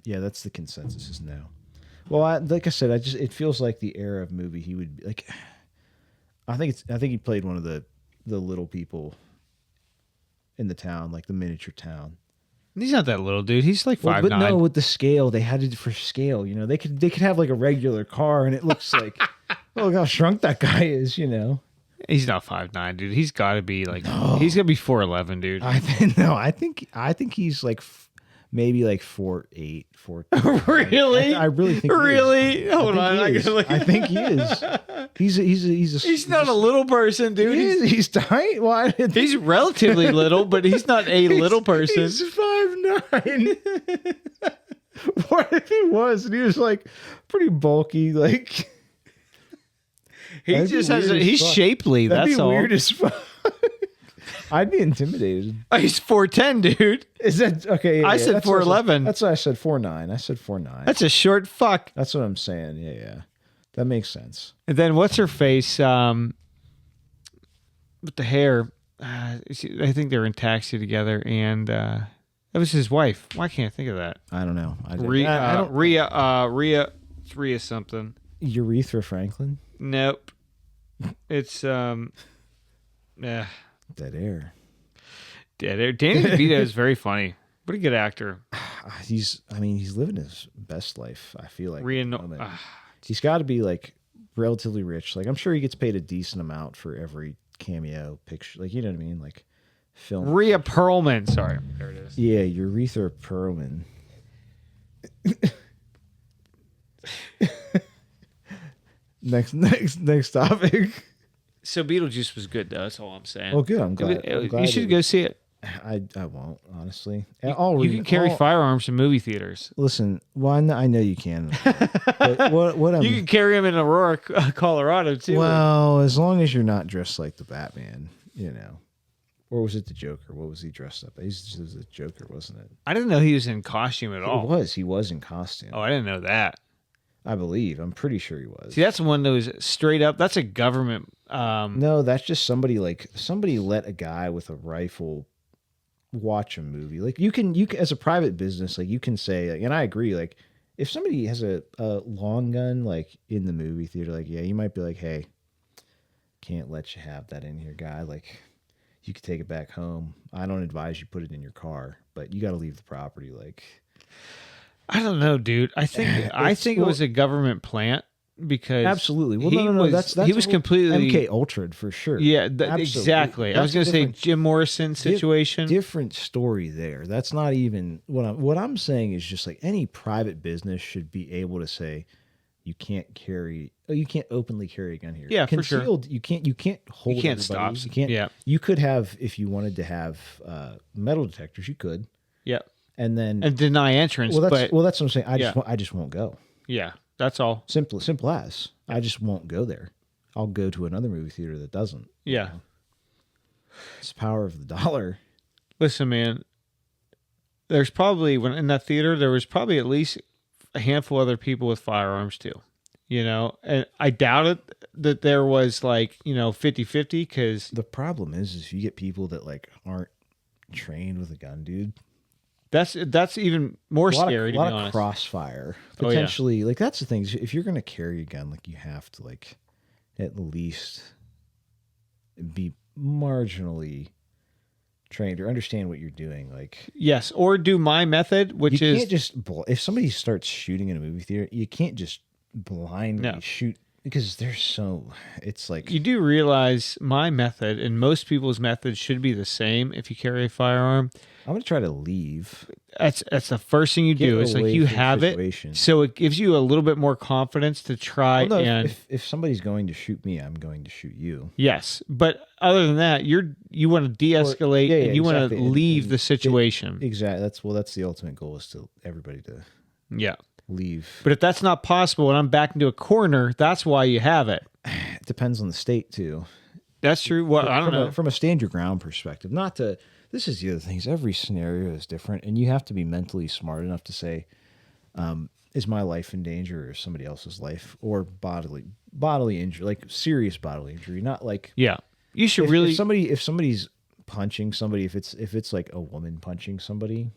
Yeah, that's the consensus is no. Well, like I said, it feels like the era of movie he would be like. I think he played one of the little people in the town, like the miniature town. He's not that little, dude. He's like 5'9". But no, with the scale, they had it for scale. You know, they could have like a regular car, and it looks like, oh, look how shrunk that guy is. You know, He's not 5'9", dude. He's got to be like he's gonna be 4'11", dude. I think he's like maybe like 4'8", 4. Really? I really think. Really? Hold on. I think he is. He's not a little person, dude. He's tiny. Well, He's relatively little, but he's not a little person. He's 5'9". What if he was? And he was like pretty bulky, like. He just has. He's shapely. That'd That's be all. weird as fuck. I'd be intimidated. Oh, he's 4'10", dude. Is that okay? I said 4'11". That's why I said 4'9". I said 4'9". That's a short fuck. That's what I'm saying. Yeah. That makes sense. And then what's her face? With the hair. I think they were in Taxi together, and that was his wife. Why can't I think of that? I don't know. I don't. Rhea. It's Rhea something. Urethra Franklin. Nope. It's Dead air. Dead air. Danny DeVito is very funny. What a good actor. He's living his best life. I feel like Rhea. He's got to be like relatively rich. Like I'm sure he gets paid a decent amount for every cameo picture. Like you know what I mean? Like film. Rhea Perlman. Sorry, there it is. Yeah, Urethra Perlman. Next topic. So Beetlejuice was good, though. That's all I'm saying. Well, good. I'm glad. You should go see it. I won't, honestly. You can carry firearms in movie theaters. Listen, I know you can. But what you can carry them in Aurora, Colorado, too. Well, as long as you're not dressed like the Batman, you know. Or was it the Joker? What was he dressed up? He was the Joker, wasn't it? I didn't know he was in costume at all. He was in costume. Oh, I didn't know that. I believe. I'm pretty sure he was. See, that's one that was straight up. That's a government. No, that's just somebody let a guy with a rifle watch a movie. Like you can as a private business, like you can say, like, and I agree. Like if somebody has a long gun, like in the movie theater, like yeah, you might be like, hey, can't let you have that in here, guy. Like you could take it back home. I don't advise you put it in your car, but you got to leave the property. Like. I don't know, dude. I think it was a government plant because absolutely. Well, no. He was completely MK Ultra'd for sure. Yeah, exactly. I was going to say Jim Morrison situation. Different story there. That's not even what I'm saying is just like any private business should be able to say you can't openly carry a gun here. Yeah, concealed, for sure. You can't hold. You can't stop. You can't. Yeah. You could have if you wanted to have metal detectors. You could. Yeah. And deny entrance. Well, that's what I'm saying. I just won't go. Yeah, that's all. Simple as. I just won't go there. I'll go to another movie theater that doesn't. Yeah. You know? It's the power of the dollar. Listen, man. There's probably in that theater there was probably at least a handful of other people with firearms too. You know, and I doubt it that there was 50-50 because the problem is you get people that like aren't trained with a gun, dude. That's even more scary, to be honest. A lot of crossfire. Potentially, like that's the thing. If you're going to carry a gun, like you have to like at least be marginally trained or understand what you're doing. Like yes, or do my method, which you can't just if somebody starts shooting in a movie theater, you can't just blindly shoot. Because it's like... You do realize my method and most people's methods should be the same if you carry a firearm. I'm going to try to leave. That's the first thing you do. It's like you have it. So it gives you a little bit more confidence to try if somebody's going to shoot me, I'm going to shoot you. Yes. But other than that, you want to de-escalate and you want to leave the situation. Exactly. That's the ultimate goal is to everybody to... Yeah. Leave. But if that's not possible when I'm back into a corner, that's why you have it. It depends on the state too. That's true. Well, I don't know. From a stand your ground perspective, this is the other thing is every scenario is different and you have to be mentally smart enough to say, is my life in danger or somebody else's life or bodily bodily injury, like serious bodily injury, not like Yeah. You should really. If somebody's punching somebody, if it's like a woman punching somebody.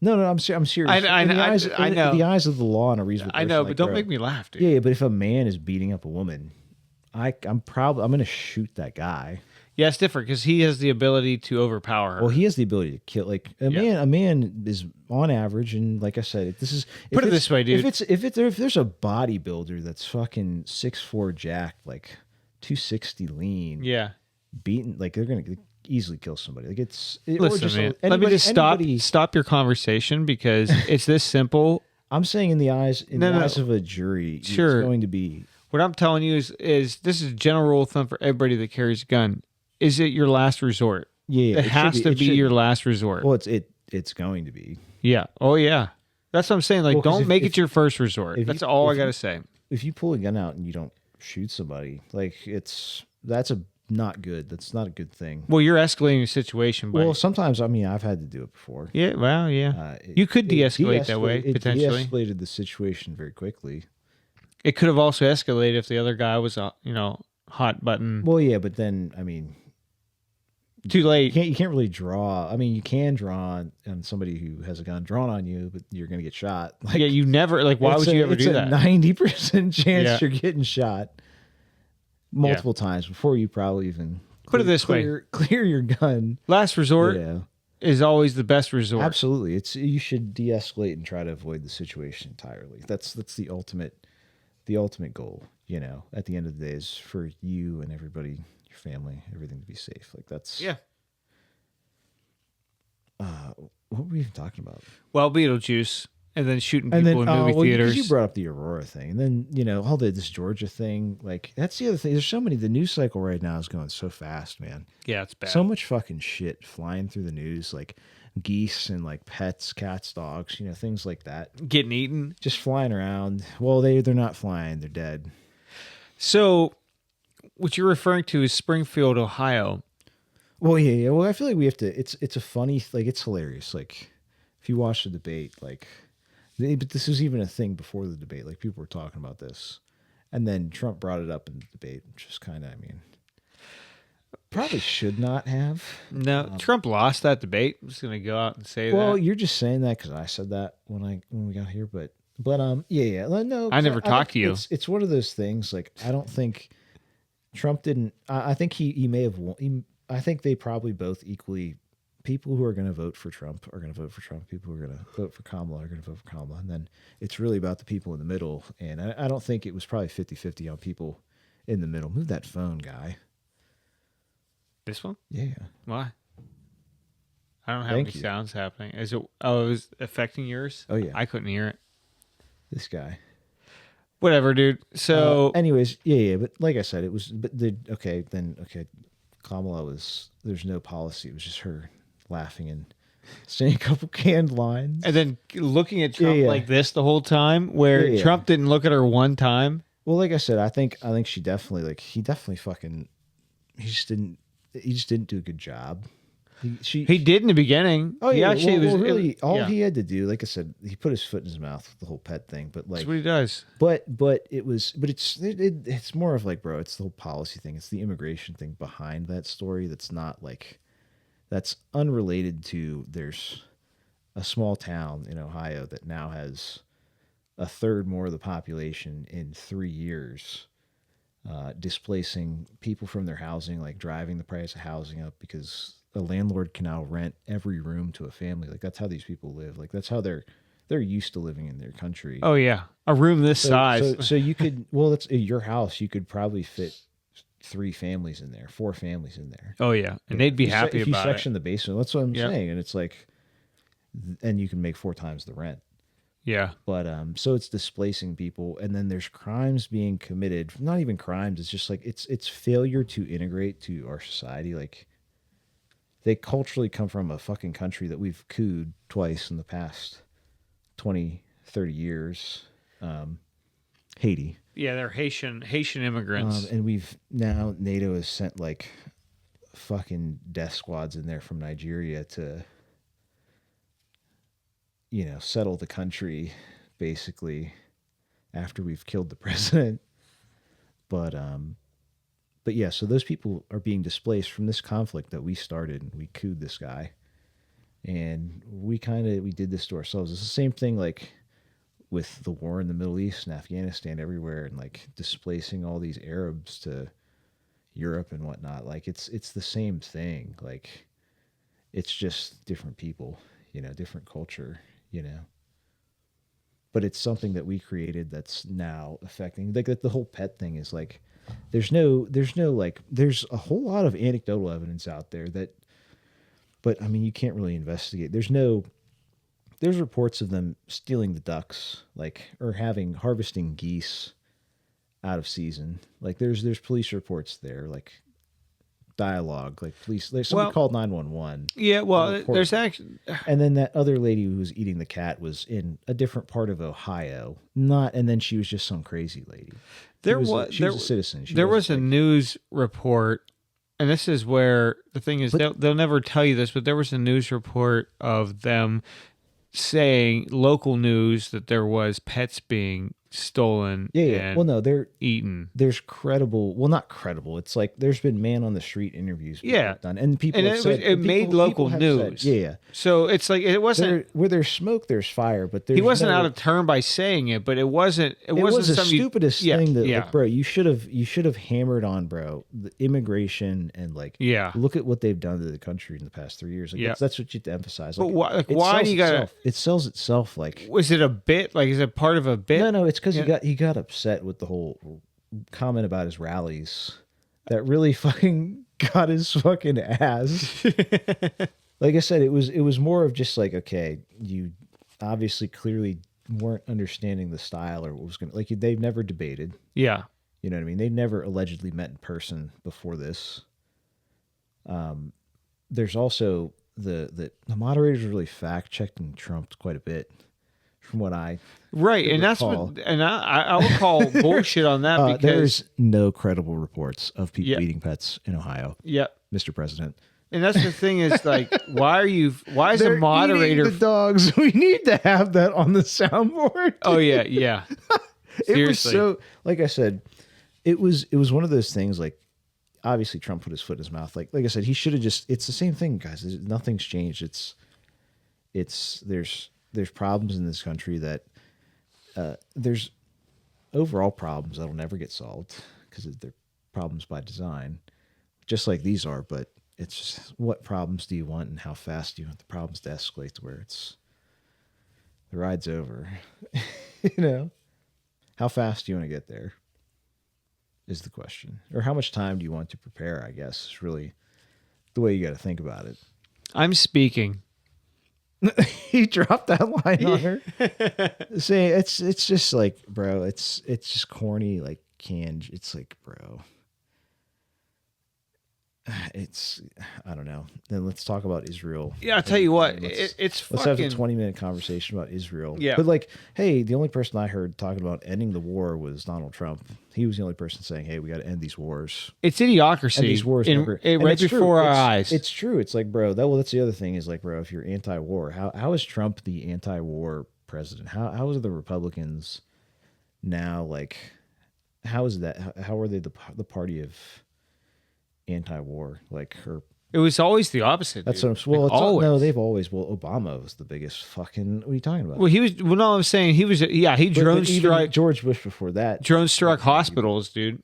No, I'm serious. I know. The eyes of the law and a reasonable person. I know, like, but don't bro, make me laugh, dude. Yeah, but if a man is beating up a woman, I'm going to shoot that guy. Yeah, it's different because he has the ability to overpower her. Well, he has the ability to kill. Like a man is on average, and like I said, Put it this way, dude. If there's a bodybuilder that's fucking 6'4" jacked, like 260 lean, yeah, beaten, like they're gonna easily kill somebody. Like listen, man. Let me just stop your conversation because it's this simple. I'm saying in the eyes of a jury, sure, it's going to be. What I'm telling you is this is a general rule of thumb for everybody that carries a gun. Is it your last resort? Yeah, it has to be your last resort. Well, it's going to be. Yeah. Oh, yeah. That's what I'm saying. Like, don't make it your first resort. That's all I got to say. If you pull a gun out and you don't shoot somebody, like that's not good. That's not a good thing. Well, you're escalating the situation. Well, sometimes, I mean, I've had to do it before. Yeah, well, yeah. You could de-escalate that way, potentially. It de-escalated the situation very quickly. It could have also escalated if the other guy was, hot button. Well, yeah, but then, I mean... Too late. You can't really draw. I mean, you can draw on somebody who has a gun drawn on you, but you're going to get shot. Like, yeah, you never... Like, why would you ever do that? It's a 90% chance you're getting shot multiple times before you probably even... Put it this way. Clear your gun. Last resort is always the best resort. Absolutely. You should de-escalate and try to avoid the situation entirely. That's the ultimate goal, at the end of the day, is for you and everybody, your family, everything to be safe. Like that's what were we even talking about? Well, Beetlejuice, and then shooting people in movie theaters. You brought up the Aurora thing, and then all this Georgia thing. Like that's the other thing. There's so many. The news cycle right now is going so fast, man. Yeah, it's bad. So much fucking shit flying through the news, like geese and like pets, cats, dogs, things like that. Getting eaten. Just flying around. Well, they're not flying, they're dead. So what you're referring to is Springfield, Ohio. Well, yeah. Well, I feel like we have to it's a funny, like it's hilarious. Like if you watch the debate, like but this was even a thing before the debate. Like people were talking about this. And then Trump brought it up in the debate, which is kind of, probably should not have. No, Trump lost that debate. I'm just gonna go out and say that. Well, you're just saying that because I said that when we got here, but yeah. No, I never talked to you. It's one of those things. Like I don't think Trump didn't. I think he may have won. I think they probably both equally. People who are going to vote for Trump are going to vote for Trump. People who are going to vote for Kamala are going to vote for Kamala. And then it's really about the people in the middle. And I don't think it was probably 50-50 on people in the middle. Move that phone, guy. This one? Yeah. Why? I don't have any sounds happening. Is it? Oh, it was affecting yours? Oh, yeah. I couldn't hear it. This guy. Whatever, dude. So, anyways, yeah. But like I said, it was. But okay. Kamala was. There's no policy. It was just her laughing and saying a couple canned lines, and then looking at Trump like this the whole time, where Trump didn't look at her one time. Well, like I said, I think she definitely he just didn't do a good job. He did in the beginning. Oh yeah, he had to do, like I said, he put his foot in his mouth with the whole pet thing. But like, that's what he does. But it's more of like, bro, it's the whole policy thing. It's the immigration thing behind that story. That's not like, that's unrelated to. There's a small town in Ohio that now has a third more of the population in 3 years. Displacing people from their housing, like driving the price of housing up because a landlord can now rent every room to a family. Like that's how these people live. Like that's how they're used to living in their country. Oh yeah, a room this size. So you could, well, that's your house. You could probably fit 4 families in there. Oh yeah, and they'd be happy if about you section it. the basement. That's what I'm saying. And it's like, and you can make 4 times the rent. Yeah. But so it's displacing people, and then there's crimes being committed. Not even crimes, it's just like it's failure to integrate to our society. Like they culturally come from a fucking country that we've cooed twice in the past 20, 30 years. Haiti. Yeah, they're Haitian immigrants. And NATO has sent like fucking death squads in there from Nigeria to settle the country, basically, after we've killed the president. But yeah, so those people are being displaced from this conflict that we started. We cooed this guy, and we did this to ourselves. It's the same thing like with the war in the Middle East and Afghanistan everywhere, and like displacing all these Arabs to Europe and whatnot. Like it's the same thing. Like it's just different people, different culture, But it's something that we created that's now affecting. Like the whole pet thing is like, there's a whole lot of anecdotal evidence out there but I mean, you can't really investigate. There's reports of them stealing the ducks, or harvesting geese out of season. Like there's police reports there, like dialogue, like police. There's somebody called 911. Yeah, well, there's actually, and then that other lady who was eating the cat was in a different part of Ohio. And then she was just some crazy lady. She was a citizen. There was a news report, and this is where the thing is, they'll never tell you this, but there was a news report of them saying, local news, that there was pets being stolen. Yeah. Well, no, they're eaten. There's credible. Well, not credible. It's like there's been man on the street interviews. Done, and people. And it made local news. Yeah. So it's like it wasn't where there's smoke, there's fire. But he wasn't out of turn by saying it, but it wasn't. It wasn't the stupidest thing that, yeah. Like, bro, you should have hammered on, bro, the immigration and look at what they've done to the country in the past 3 years. Like, that's what you have to emphasize. But why do you got? It sells itself. Like, was it a bit? Like, is it part of a bit? No. It's because he got upset with the whole comment about his rallies that really fucking got his fucking ass. Like I said, it was more of just like, okay, you obviously clearly weren't understanding the style or what was going to, like, they've never debated. Yeah. You know what I mean? They've never allegedly met in person before this. There's also the moderators really fact checked and trumped quite a bit. From what I and that's what, and I would call bullshit on that because there's no credible reports of people eating pets in Ohio. Yeah, Mr. President. And that's the thing is like, why is a moderator eating the dogs? We need to have that on the soundboard. Oh yeah. It was so, like I said, it was one of those things. Like, obviously Trump put his foot in his mouth. Like I said, he should have just. It's the same thing, guys. Nothing's changed. There's problems in this country that there's overall problems that'll never get solved because they're problems by design, just like these are. But it's just, what problems do you want and how fast do you want the problems to escalate to where the ride's over? How fast do you want to get there is the question. Or how much time do you want to prepare, I guess, is really the way you got to think about it. I'm speaking. He dropped that line on her. Saying it's just like, bro, it's just corny, like canned. It's like, bro, I don't know. Then let's talk about Israel. Yeah, I'll tell you what, let's have a 20-minute conversation about Israel. Yeah. But like, hey, the only person I heard talking about ending the war was Donald Trump. He was the only person saying, hey, we got to end these wars. It's idiocracy. And these wars right before our eyes. It's true. It's like, bro, that's the other thing is like, bro, if you're anti-war, how is Trump the anti-war president? How is the Republicans now, like, how is that? How are they the party of anti-war? Like, or it was always the opposite. That's dude. what I'm. Well, like, always. No, they've always. Well, Obama was the biggest fucking. What are you talking about? Well, he was. Well, no, I'm saying he was. Yeah, he drone struck. George Bush before that. Drone struck hospitals, dude.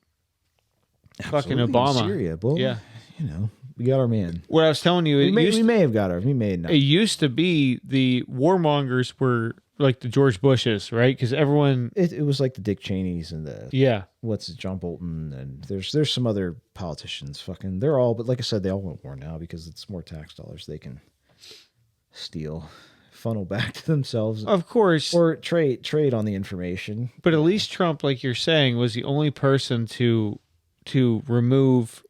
Absolutely. Fucking Obama. In Syria, well, yeah. We got our man. What I was telling you, we may have got our. We may not. It used to be the warmongers were like the George Bushes, right? Because everyone. It was like the Dick Cheneys and the John Bolton, and there's some other politicians. Fucking, they're all. But like I said, they all went war now because it's more tax dollars they can steal, funnel back to themselves, of course, or trade on the information. But at least Trump, like you're saying, was the only person to remove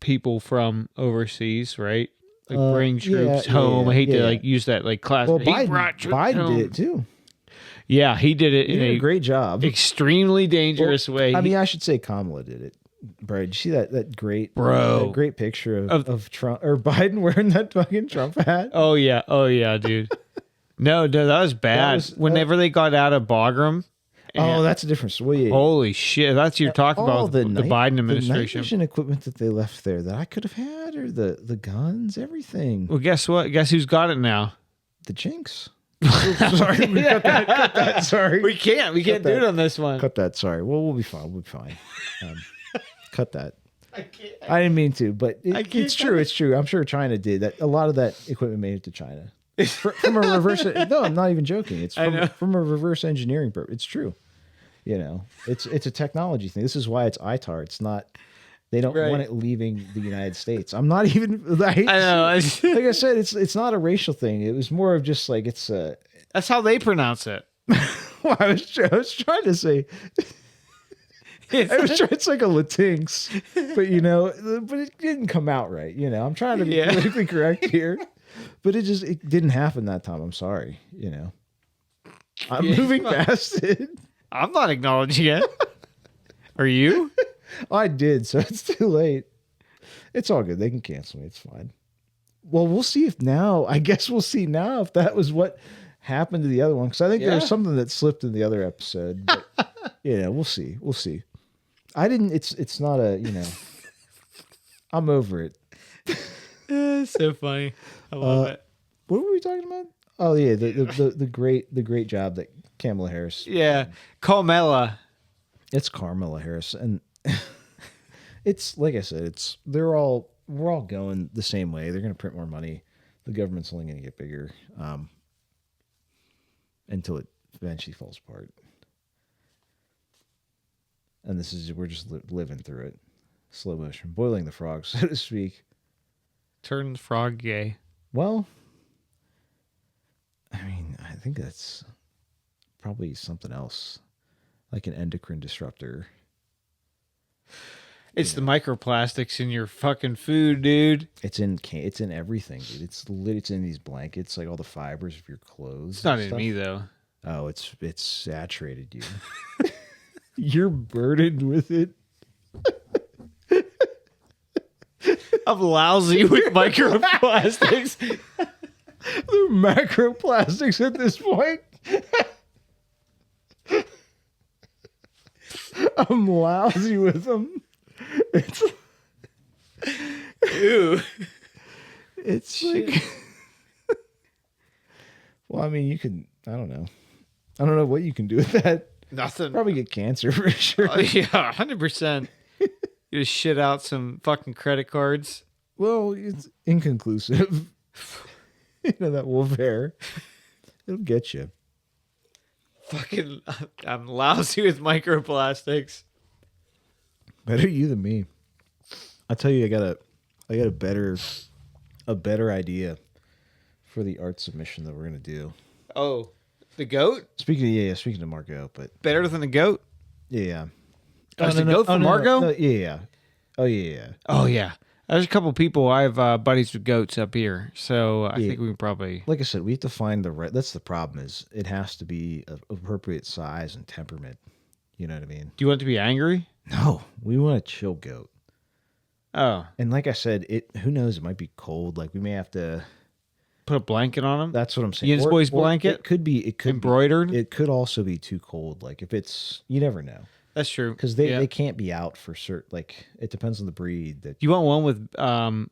people from overseas, right? Like bring troops home. I hate to like use that like class. Well, Biden did it too. Yeah, he did it in a great job, extremely dangerous way. I mean, I should say Kamala did it. Bro, did you see that great great picture of Trump or Biden wearing that fucking Trump hat? Oh yeah, dude. No, that was bad. Whenever they got out of Bagram. Oh, that's a different story. Holy shit! That's you're talking about the Biden administration. The night vision equipment that they left there that I could have had, or the guns, everything. Well, guess what? Guess who's got it now? The Jinx. Sorry, we cut that. Sorry, we can't do it on this one. Cut that. Sorry. Well, we'll be fine. We'll be fine. Cut that. I didn't mean to, but it's true. It's true. I'm sure China did that. A lot of that equipment made it to China from a reverse. No, I'm not even joking. It's from a reverse engineering purpose. It's true. You know, it's a technology thing. This is why it's ITAR. It's not. They don't want it leaving the United States. I'm not even. I know. Like I said, it's not a racial thing. It was more of just like it's. That's how they pronounce it. Well, I was trying to say. It's like a Latinx, but but it didn't come out right. I'm trying to be politically correct here, but it didn't happen that time. I'm sorry. I'm moving past it. I'm not acknowledging it. Are you? I did, so it's too late. It's all good. They can cancel me. It's fine. Well, we'll see if now. I guess we'll see now if that was what happened to the other one, because I think there was something that slipped in the other episode. But, we'll see. We'll see. I didn't. It's not a. I'm over it. It's so funny. I love it. What were we talking about? Oh yeah, the great job that Kamala Harris. Yeah, Carmela. It's Kamala Harris, and it's like I said. We're all going the same way. They're going to print more money. The government's only going to get bigger until it eventually falls apart. And we're just living through it. Slow motion. Boiling the frog, so to speak. Turn the frog gay. Well, I mean, I think that's probably something else. Like an endocrine disruptor. It's the microplastics in your fucking food, dude. It's in everything, dude. It's in these blankets, like all the fibers of your clothes. It's not in me, though. Oh, it's saturated you. You're burdened with it. I'm lousy with microplastics. They're macroplastics at this point. I'm lousy with them. Ew. It's like. Well, I mean, you can. I don't know. I don't know what you can do with that. Nothing. Probably get cancer for sure. Yeah, 100%. You just shit out some fucking credit cards. Well, it's inconclusive. That wolf hair. It'll get you. Fucking, I'm lousy with microplastics. Better you than me. I tell you, I got a better idea for the art submission that we're gonna do. Oh, the goat? Speaking of Margot, but better than the goat? Yeah. Oh, the goat for Margot? No, yeah. Oh yeah. Oh yeah. There's a couple people. I have buddies with goats up here, so I think we can probably. Like I said, we have to find the right. That's the problem. Is it has to be of appropriate size and temperament. You know what I mean? Do you want it to be angry? No, we want a chill goat. Oh, and like I said, who knows? It might be cold. Like we may have to put a blanket on him. That's what I'm saying. Yin's boy's blanket. It could be. It could embroidered. It could also be too cold. Like if it's, you never know. That's true. Because they can't be out for certain. Like it depends on the breed. That you want one with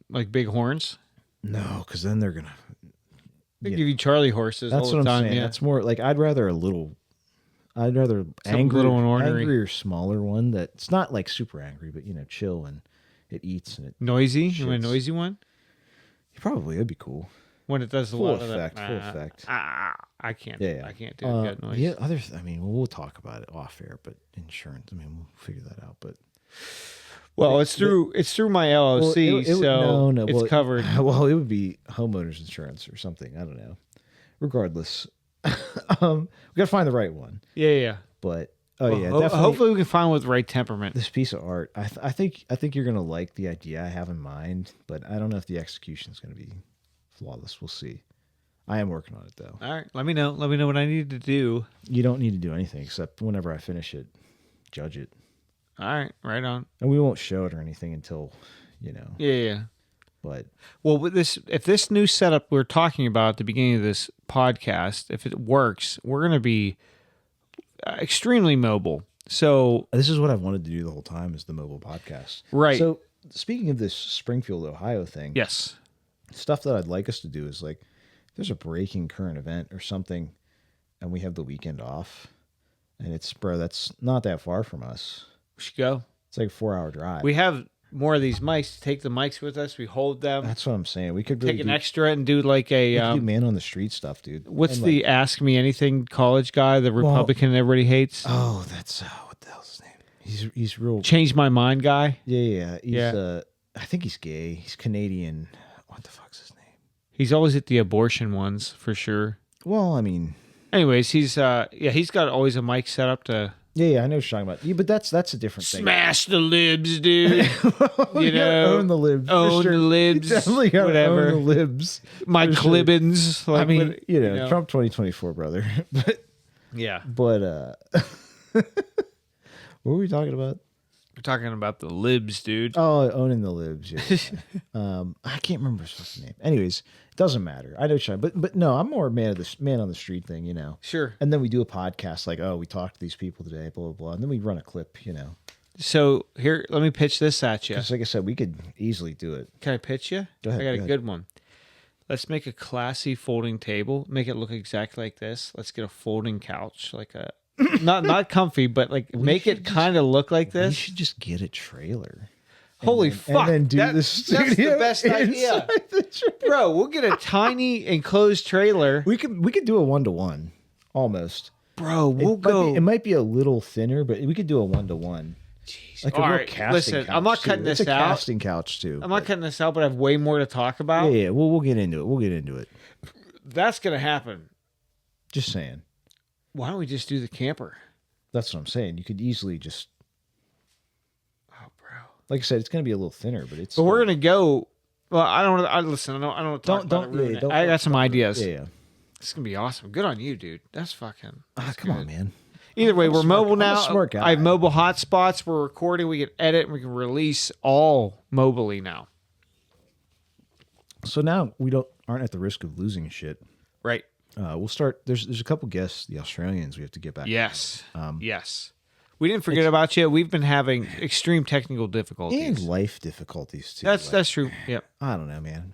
like big horns. No, because then they're gonna. They give you Charlie horses. That's all what the I'm time, saying. Yeah. That's more like I'd rather angry, little and ornery. angry or smaller one that's not like super angry, but chill and it eats and it noisy. You want a noisy one? Probably it'd be cool. When it does a full lot effect, of full effect. I can't. Yeah, I can't do that noise. Yeah, I mean, we'll talk about it off air, but insurance. I mean, we'll figure that out. But it's through my LLC, it's covered. Well, it would be homeowners insurance or something. I don't know. Regardless, we gotta find the right one. Yeah. But definitely. Hopefully, we can find one with the right temperament. This piece of art, I think you're gonna like the idea I have in mind, but I don't know if the execution is gonna be flawless. We'll see. I am working on it though. All right, let me know. Let me know what I need to do. You don't need to do anything except whenever I finish it, judge it. All right, right on. And we won't show it or anything until, Yeah. But if this new setup we're talking about at the beginning of this podcast, if it works, we're gonna be extremely mobile. So this is what I've wanted to do the whole time is the mobile podcast. Right. So speaking of this Springfield, Ohio thing. Yes. Stuff that I'd like us to do is like, if there's a breaking current event or something and we have the weekend off and it's, bro, that's not that far from us. We should go. It's like a 4-hour drive. We have more of these mics. Take the mics with us. We hold them. That's what I'm saying. We could really take an extra and do like a do man on the street stuff, dude. What's and the Ask Me Anything college guy, the Republican everybody hates? Oh, that's what the hell's his name? He's real. Change My Mind guy. Yeah. He's I think he's gay. He's Canadian. What the fuck's his name? He's always at the abortion ones for sure. Well, I mean, anyways, he's got always a mic set up to. Yeah, I know what you're talking about. Yeah, but that's a different thing. Smash the libs, dude. You know, own the libs. Own the libs. You definitely gotta whatever. own the libs. My clibbins. Sure. Like, I mean, you know, Trump 2024, brother. But yeah. But what were we talking about? We're talking about the libs, dude. Oh, owning the libs. Yeah. I can't remember his fucking name. Anyways, it doesn't matter. I know, but no, I'm more man on the street thing, you know. Sure. And then we do a podcast like, oh, we talked to these people today, blah blah blah, and then we run a clip, you know. So here, let me pitch this at you. Because like I said, we could easily do it. Can I pitch you? Go ahead. I got a good one. Let's make a classy folding table. Make it look exactly like this. Let's get a folding couch, like a not comfy, but like make it kind of look like this. We should just get a trailer. Holy fuck! And then do the studio. That's the best idea, bro. We'll get a tiny enclosed trailer. We could do a 1-to-1, almost. Bro, we'll it might be a little thinner, but we could do a 1-to-1. Jeez. Like a real casting couch. I'm not cutting this out. It's a casting couch too. I'm not cutting this out, but I have way more to talk about. Yeah. We'll get into it. That's gonna happen. Just saying. Why don't we just do the camper? That's what I'm saying. You could easily just. Oh, bro. Like I said, it's gonna be a little thinner, but it's. But we're gonna go. Well, I don't. Listen. I don't. Talk about it, don't. I got some ideas. Yeah. This is gonna be awesome. Good on you, dude. That's fucking. Come on, man. Either way, we're mobile now. I'm a smart guy. I have mobile hotspots. We're recording. We can edit. And we can release all mobily now. So now we aren't at the risk of losing shit. Right. We'll start. There's a couple guests, the Australians, we have to get back. Yes. Yes. We didn't forget about you. We've been having extreme technical difficulties And life difficulties too. That's true. Yep. I don't know, man.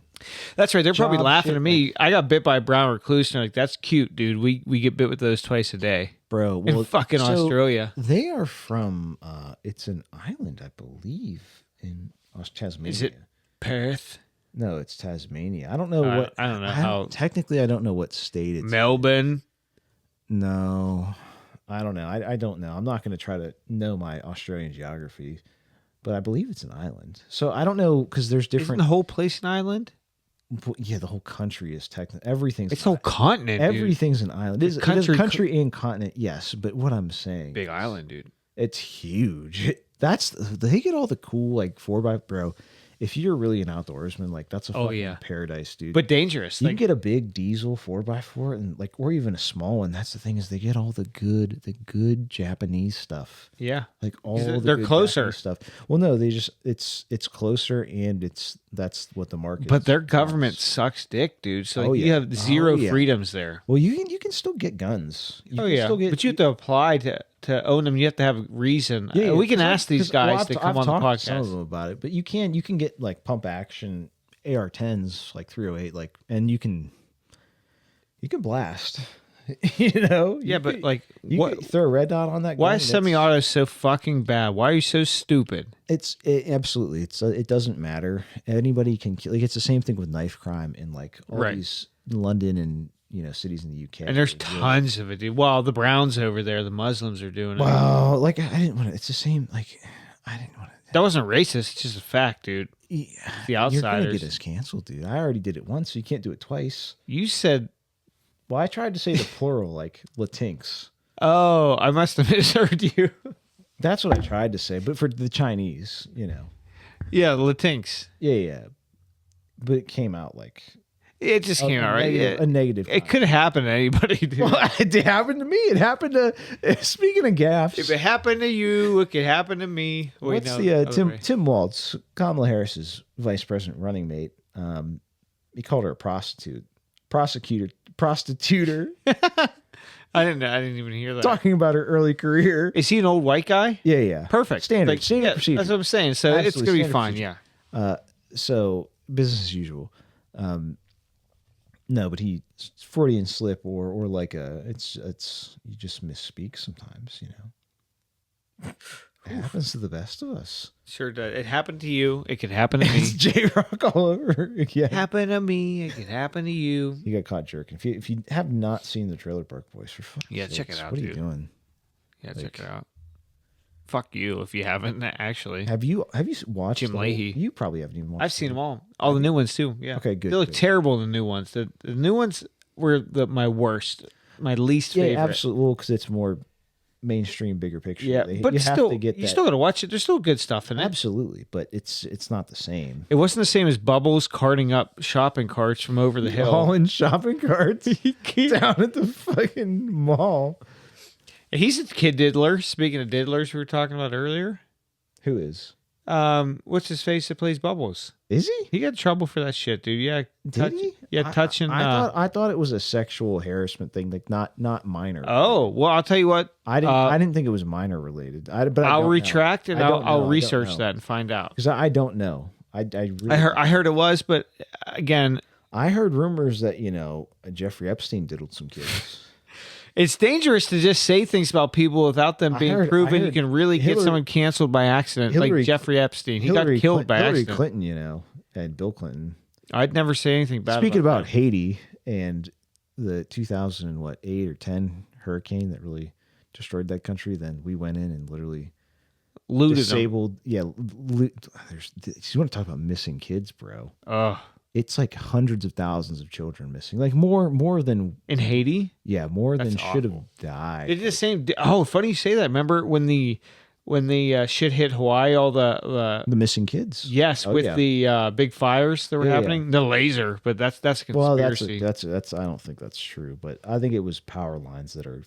That's right. They're probably Job laughing shit, at me. I got bit by a brown recluse, and they're like, "That's cute, dude. We get bit with those twice a day, bro." Well, in fucking Australia. They are from. It's an island, I believe, in Tasmania. Is it Perth? No, it's Tasmania. I don't know what. I don't know how. Technically, I don't know what state it's. Melbourne. No, I don't know. I don't know. I'm not going to try to know my Australian geography, but I believe it's an island. So I don't know because there's different. Isn't the whole place an island? Yeah, the whole country is technically everything's. It's a whole continent. Everything's an island. It's country and continent. Yes, but what I'm saying, big island, dude. It's huge. They get all the cool like 4x, bro. If you're really an outdoorsman, like that's a fucking paradise, dude. But dangerous. You can get a big diesel 4x4 and like, or even a small one. That's the thing is they get all the good Japanese stuff. Yeah, like all they're closer Japanese stuff. Well, no, they just it's closer and that's what the market. But their government sucks dick, dude. So like, you have zero freedoms there. Well, you can still get guns. But you have to apply to own them. You have to have a reason. Yeah, we can ask these guys to come on the podcast. Some of them about it, but you can get like pump action AR-10s like 308 like, and you can blast. But like, what? Throw a red dot on that. Why is semi-auto so fucking bad? Why are you so stupid? Absolutely. It doesn't matter. Anybody can kill. Like it's the same thing with knife crime in like all these London and cities in the UK. And there's tons of it, dude. Well, the Browns over there, the Muslims are doing it. Well, like I didn't want to. It's the same. Like I didn't want to. That wasn't racist. It's just a fact, dude. Yeah, the outsiders. You're gonna get us canceled, dude. I already did it once, so you can't do it twice. You said. Well, I tried to say the plural, like Latinx. Oh, I must have misheard you. That's what I tried to say, but for the Chinese, Yeah, Latinx. Yeah. But it came out like. It just came out, right? A negative. It could happen to anybody, dude. Well, it happened to me. It happened to. Speaking of gaffes. If it happened to you, it could happen to me. What's Tim Waltz, Kamala Harris's vice president running mate? He called her a prostituter. I didn't even hear that. Talking about her early career. Is he an old white guy? Yeah. Perfect. Standard procedure. That's what I'm saying. So Absolutely it's gonna be fine. procedure. Yeah. So business as usual. No, but he Freudian slip or like it's you just misspeak sometimes, you know. It happens to the best of us. Sure does. It happened to you. It could happen to me. It's J-Rock all over. Yeah. Happen to me. It could happen to you. You got caught jerking. If you have not seen the Trailer Park Boys, for fuck's Yeah, check sakes, it out, What are dude. you doing? Yeah, check it out. Fuck you if you haven't actually. Have you watched Jim Leahy? You probably haven't even watched. I've seen them all the new ones too. Yeah. Okay, good, They look good. terrible. The new ones. The new ones were my worst, my least favorite. Yeah, absolutely. Well, because it's more mainstream, bigger picture. Yeah, but you still, have to get you that. still got to watch it. There's still good stuff in it. Absolutely, but it's not the same. It wasn't the same as Bubbles carting up shopping carts from over the hill. Hauling shopping carts down at the fucking mall. He's a kid diddler. Speaking of diddlers, we were talking about earlier. Who is? What's his face that plays Bubbles? Is he? He got in trouble for that shit, dude. Yeah, Did he? Yeah, touching. I thought it was a sexual harassment thing, like not minor. Oh well, I'll tell you what. I didn't think it was minor related. But I'll don't retract know. and I don't I'll know. research that and find out. Because I don't know. I really, I heard it was, but again, I heard rumors that Jeffrey Epstein diddled some kids. it's dangerous to just say things about people without them being proven. You heard can really get someone canceled by accident, like Jeffrey Epstein. He got killed by Hillary accident. Clinton, and Bill Clinton. I'd never say anything bad. Speaking about that. Haiti and the 2008 or 10 hurricane that really destroyed that country, then we went in and literally looted disabled. Yeah, you want to talk about missing kids, bro? Ugh. It's like hundreds of thousands of children missing, like more than In Haiti? Yeah, more than That's should have awful. died. They did the same. Oh, funny you say that. Remember when the shit hit Hawaii? All the missing kids. yes, Oh, with yeah. the big fires that were Yeah, happening. The laser, but that's a Well, conspiracy. that's I don't think that's true, but I think it was power lines that are.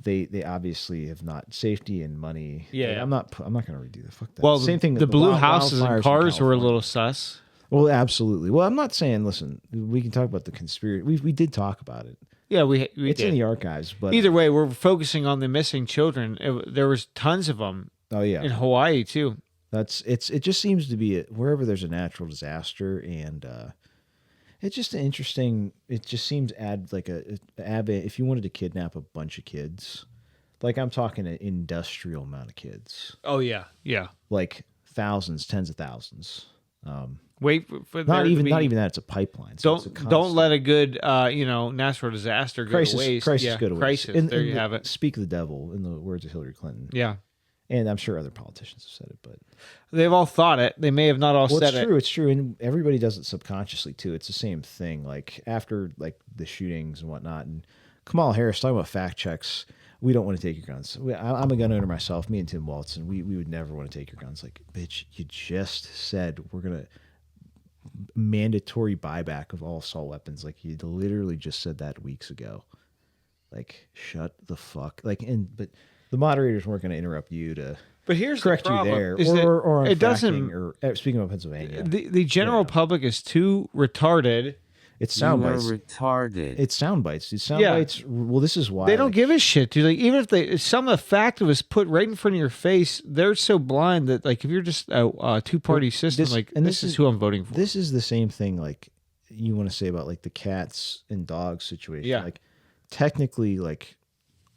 They obviously have not safety and money. Yeah. Like, I'm not going to redo that. Fuck that. well, Same thing. The blue houses wildfires in and cars were a California. little sus. Well, absolutely. Well, I'm not saying. Listen, we can talk about the conspiracy. We did talk about it. Yeah, we It's did. in the archives, but Either way, we're focusing on the missing children. There was tons of them oh yeah, in Hawaii too. it just seems to be wherever there's a natural disaster, and it's just interesting. It just seems if you wanted to kidnap a bunch of kids, like I'm talking an industrial amount of kids, Oh yeah, like thousands, tens of thousands. Wait for Not there even to be, not even that. It's a pipeline. So it's a don't let constant- a good natural disaster go crisis. to waste. Crisis Yeah, go to waste. crisis. And- there and you have it. Speak of the devil, in the words of Hillary Clinton. Yeah, And I'm sure other politicians have said it, but they've all thought it. They may have not all well, said it's it. true. It's true, and everybody does it subconsciously too. It's the same thing. Like after like the shootings and whatnot, and Kamala Harris talking about fact checks. We don't want to take your guns. I'm a gun owner myself. Me and Tim Walton, we would never want to take your guns. Like, bitch, you just said we're gonna mandatory buyback of all assault weapons. Like you literally just said that weeks ago. Like, shut the fuck. Like, but the moderators weren't going to interrupt you to. But here's correct the problem, you there, is that or on it doesn't. or speaking of Pennsylvania, The general public is too retarded. it's sound You are bites. retarded. It's sound bites. It's sound Yeah. bites. Well, this is why They don't like, give a shit, dude. Like even if some of the fact was put right in front of your face, they're so blind that like if you're just a two-party system, this is who I'm voting for. This is the same thing. Like you want to say about like the cats and dogs situation. Yeah. Like technically, like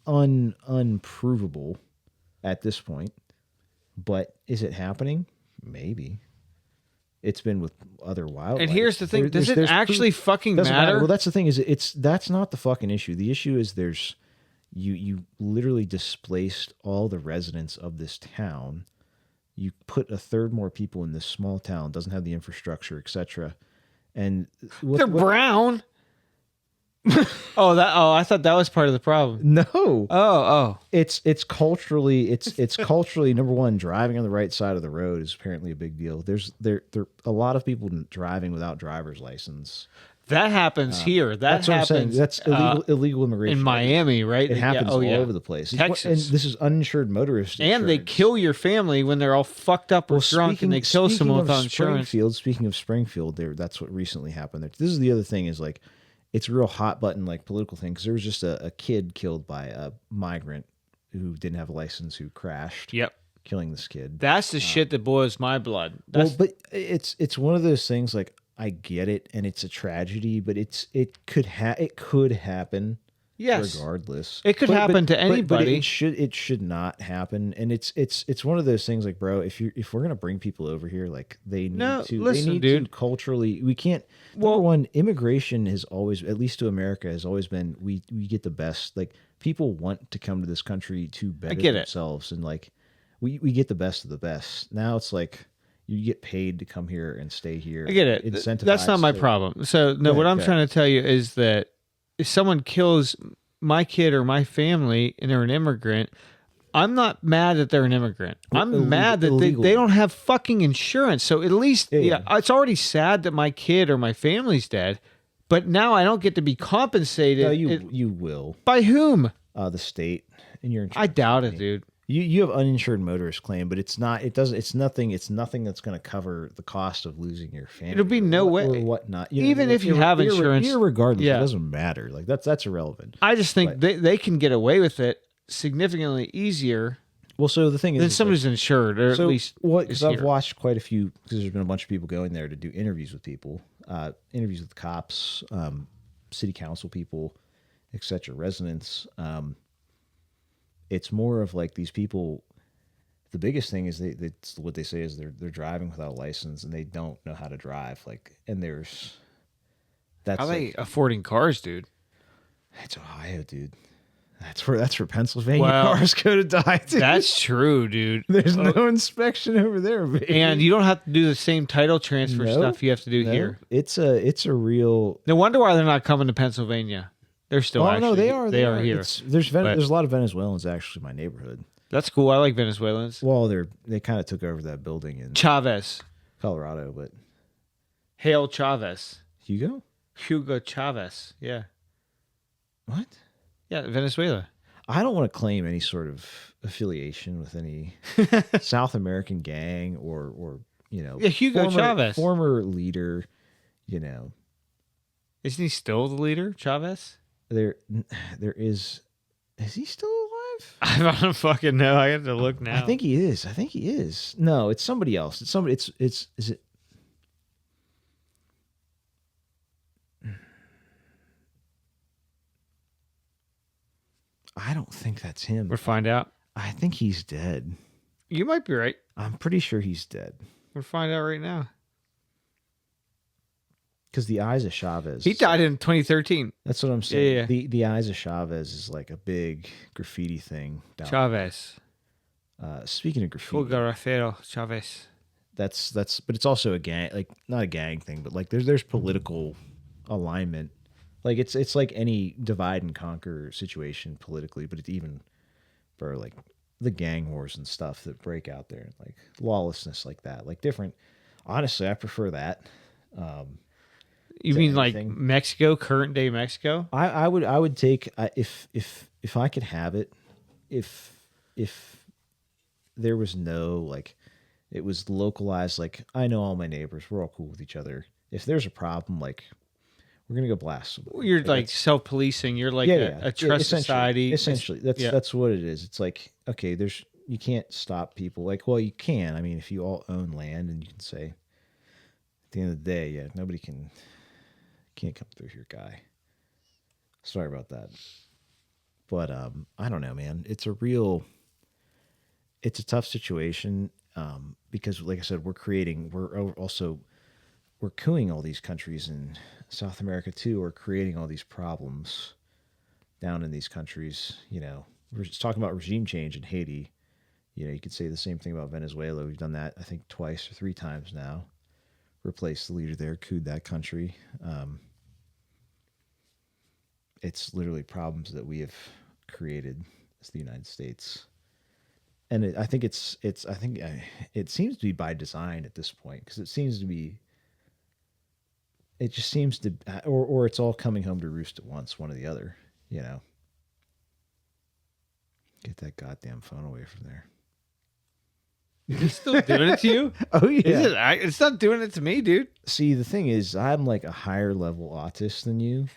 unprovable at this point. But is it happening? Maybe. It's been with other wildlife. And here's the thing: does it there's actually proof. fucking Doesn't matter? Well, that's the thing. That's not the fucking issue. The issue is there's you literally displaced all the residents of this town. You put a third more people in this small town. Doesn't have the infrastructure, etc. And They're brown. I thought that was part of the problem. no. Oh. It's culturally it's culturally number one. Driving on the right side of the road is apparently a big deal. There's a lot of people driving without driver's license. That happens here. That That's what I'm saying. happens. That's illegal immigration in Miami, right? It happens all yeah. over the place. Texas. And this is uninsured motorist And they insurance. kill your family when they're all fucked up or drunk, and they kill someone of without insurance. Speaking of Springfield, that's what recently happened there. This is the other thing is like, it's a real hot button like political thing because there was just a kid killed by a migrant who didn't have a license who crashed. Yep. Killing this kid. That's the shit that boils my blood. That's, well, but it's one of those things like I get it and it's a tragedy, but it could happen. Yes. Regardless. It could happen to anybody. But it should not happen. And it's one of those things like, bro, if we're gonna bring people over here, like they need to culturally we can't number one, immigration has always, at least to America, has always been we get the best. Like people want to come to this country to better themselves and like we get the best of the best. Now it's like you get paid to come here and stay here. I get it. That's not my problem. So no, what I'm trying to tell you is that if someone kills my kid or my family and they're an immigrant, I'm not mad that they're an immigrant. I'm mad that they don't have fucking insurance. So at least it's already sad that my kid or my family's dead, but now I don't get to be compensated. No, you will. By whom? The state and your insurance. I doubt it, dude. You have uninsured motorist claim, but it's nothing that's going to cover the cost of losing your family. It'll be no way or whatnot. Even if you have insurance, regardless, it doesn't matter. Like that's irrelevant. I just think they can get away with it significantly easier. Well, so the thing is, then somebody's insured, or at least because I've watched quite a few. Because there's been a bunch of people going there to do interviews with people, interviews with cops, city council people, etc., residents. It's more of like these people. The biggest thing is what they say is they're driving without a license and they don't know how to drive. Like, and that's how they affording cars, dude. It's Ohio, dude. That's where Pennsylvania cars go to die. Dude. That's true, dude. There's no inspection over there, baby. And you don't have to do the same title transfer stuff you have to do here. It's a real. No wonder why they're not coming to Pennsylvania. They're still. Oh no, they are. They are here. There's a lot of Venezuelans actually in my neighborhood. That's cool. I like Venezuelans. Well, they kind of took over that building in Chavez, Colorado, but Hail Chavez. Hugo Chavez. Yeah. What? Yeah, Venezuela. I don't want to claim any sort of affiliation with any South American gang or Hugo Chavez, former leader. Isn't he still the leader, Chavez? There is he still alive? I don't fucking know. I have to look now. I think he is. No, it's somebody else. It's somebody. Is it? I don't think that's him. We'll find out. I think he's dead. You might be right. I'm pretty sure he's dead. We'll find out right now. Because the Eyes of Chavez. He died in 2013. That's what I'm saying. Yeah. The Eyes of Chavez is like a big graffiti thing. Chavez. Speaking of graffiti. Fotografero Chavez. But it's also a gang, like not a gang thing, but like there's political alignment. Like it's like any divide and conquer situation politically, but it's even for like the gang wars and stuff that break out there, like lawlessness like that, like different. Honestly, I prefer that. You mean anything. Like Mexico, current day Mexico? I would take if I could have it, if there was no like it was localized, like I know all my neighbors, we're all cool with each other. If there's a problem, like we're gonna go blast somebody. You're like self-policing. You're like a trust society. Essentially, that's what it is. It's like okay, you can't stop people. Like, well, you can. I mean, if you all own land, and you can say, at the end of the day, nobody can't come through here, guy. Sorry about that. But I don't know, man. It's a tough situation because, like I said, we're cooing all these countries in South America too. We're creating all these problems down in these countries. We're just talking about regime change in Haiti. You could say the same thing about Venezuela. We've done that, I think, twice or three times now. Replaced the leader there, cooed that country. It's literally problems that we have created as the United States. And I think it seems to be by design at this point, because it just seems to, or it's all coming home to roost at once, one or the other, Get that goddamn phone away from there. Is it still doing it to you? Oh yeah. Is it? It's not doing it to me, dude. See, the thing is, I'm like a higher level autist than you,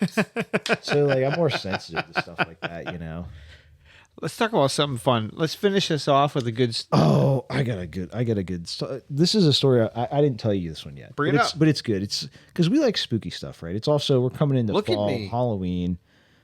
so like I'm more sensitive to stuff like that. Let's talk about something fun. Let's finish this off with a good. Oh, I got a good. This is a story I didn't tell you this one yet. Bring it up. But it's good. It's because we like spooky stuff, right? It's also we're coming into Look at fall, me. Halloween.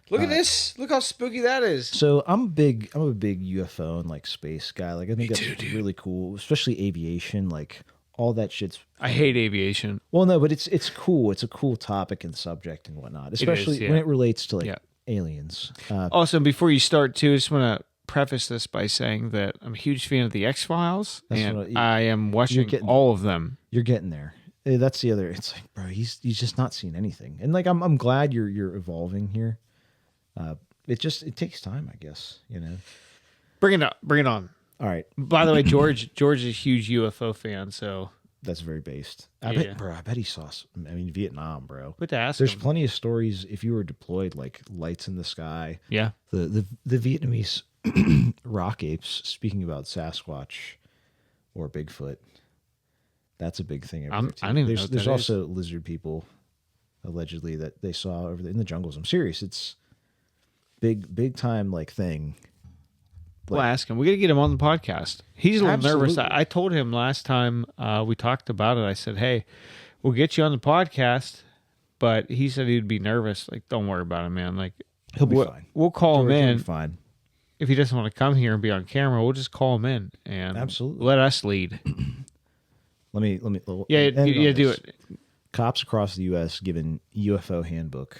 Look at this. Look how spooky that is. So I'm a big UFO and like space guy. Like I think that's really cool, especially aviation. Like all that shit's. I hate aviation. Well, no, but it's cool. It's a cool topic and subject and whatnot, especially when it relates to like aliens. Also, before you start, too, I just want to preface this by saying that I'm a huge fan of the X-Files, and I am watching all of them. You're getting there. That's the other. It's like, bro, he's just not seen anything, and like I'm glad you're evolving here. It takes time, I guess. Bring it up. Bring it on. All right. By the way, George is a huge UFO fan, so that's very based. I bet he saw. Vietnam, bro. But to ask There's him. plenty of stories if you were deployed, like lights in the sky. Yeah. The Vietnamese rock apes. Speaking about Sasquatch or Bigfoot, that's a big thing. I don't even know what There's that also lizard people, allegedly, that they saw over in the jungles. I'm serious. It's big time like thing. We'll ask him. We got to get him on the podcast. He's a little Absolutely. nervous. I told him last time we talked about it. I said, "Hey, we'll get you on the podcast," but he said he'd be nervous. Like, don't worry about it, man. Like, He'll be fine. We'll call him in. He'll be fine. If he doesn't want to come here and be on camera, we'll just call him in and absolutely let us lead. Let me. Yeah, do it. Cops across the U.S. given UFO handbook.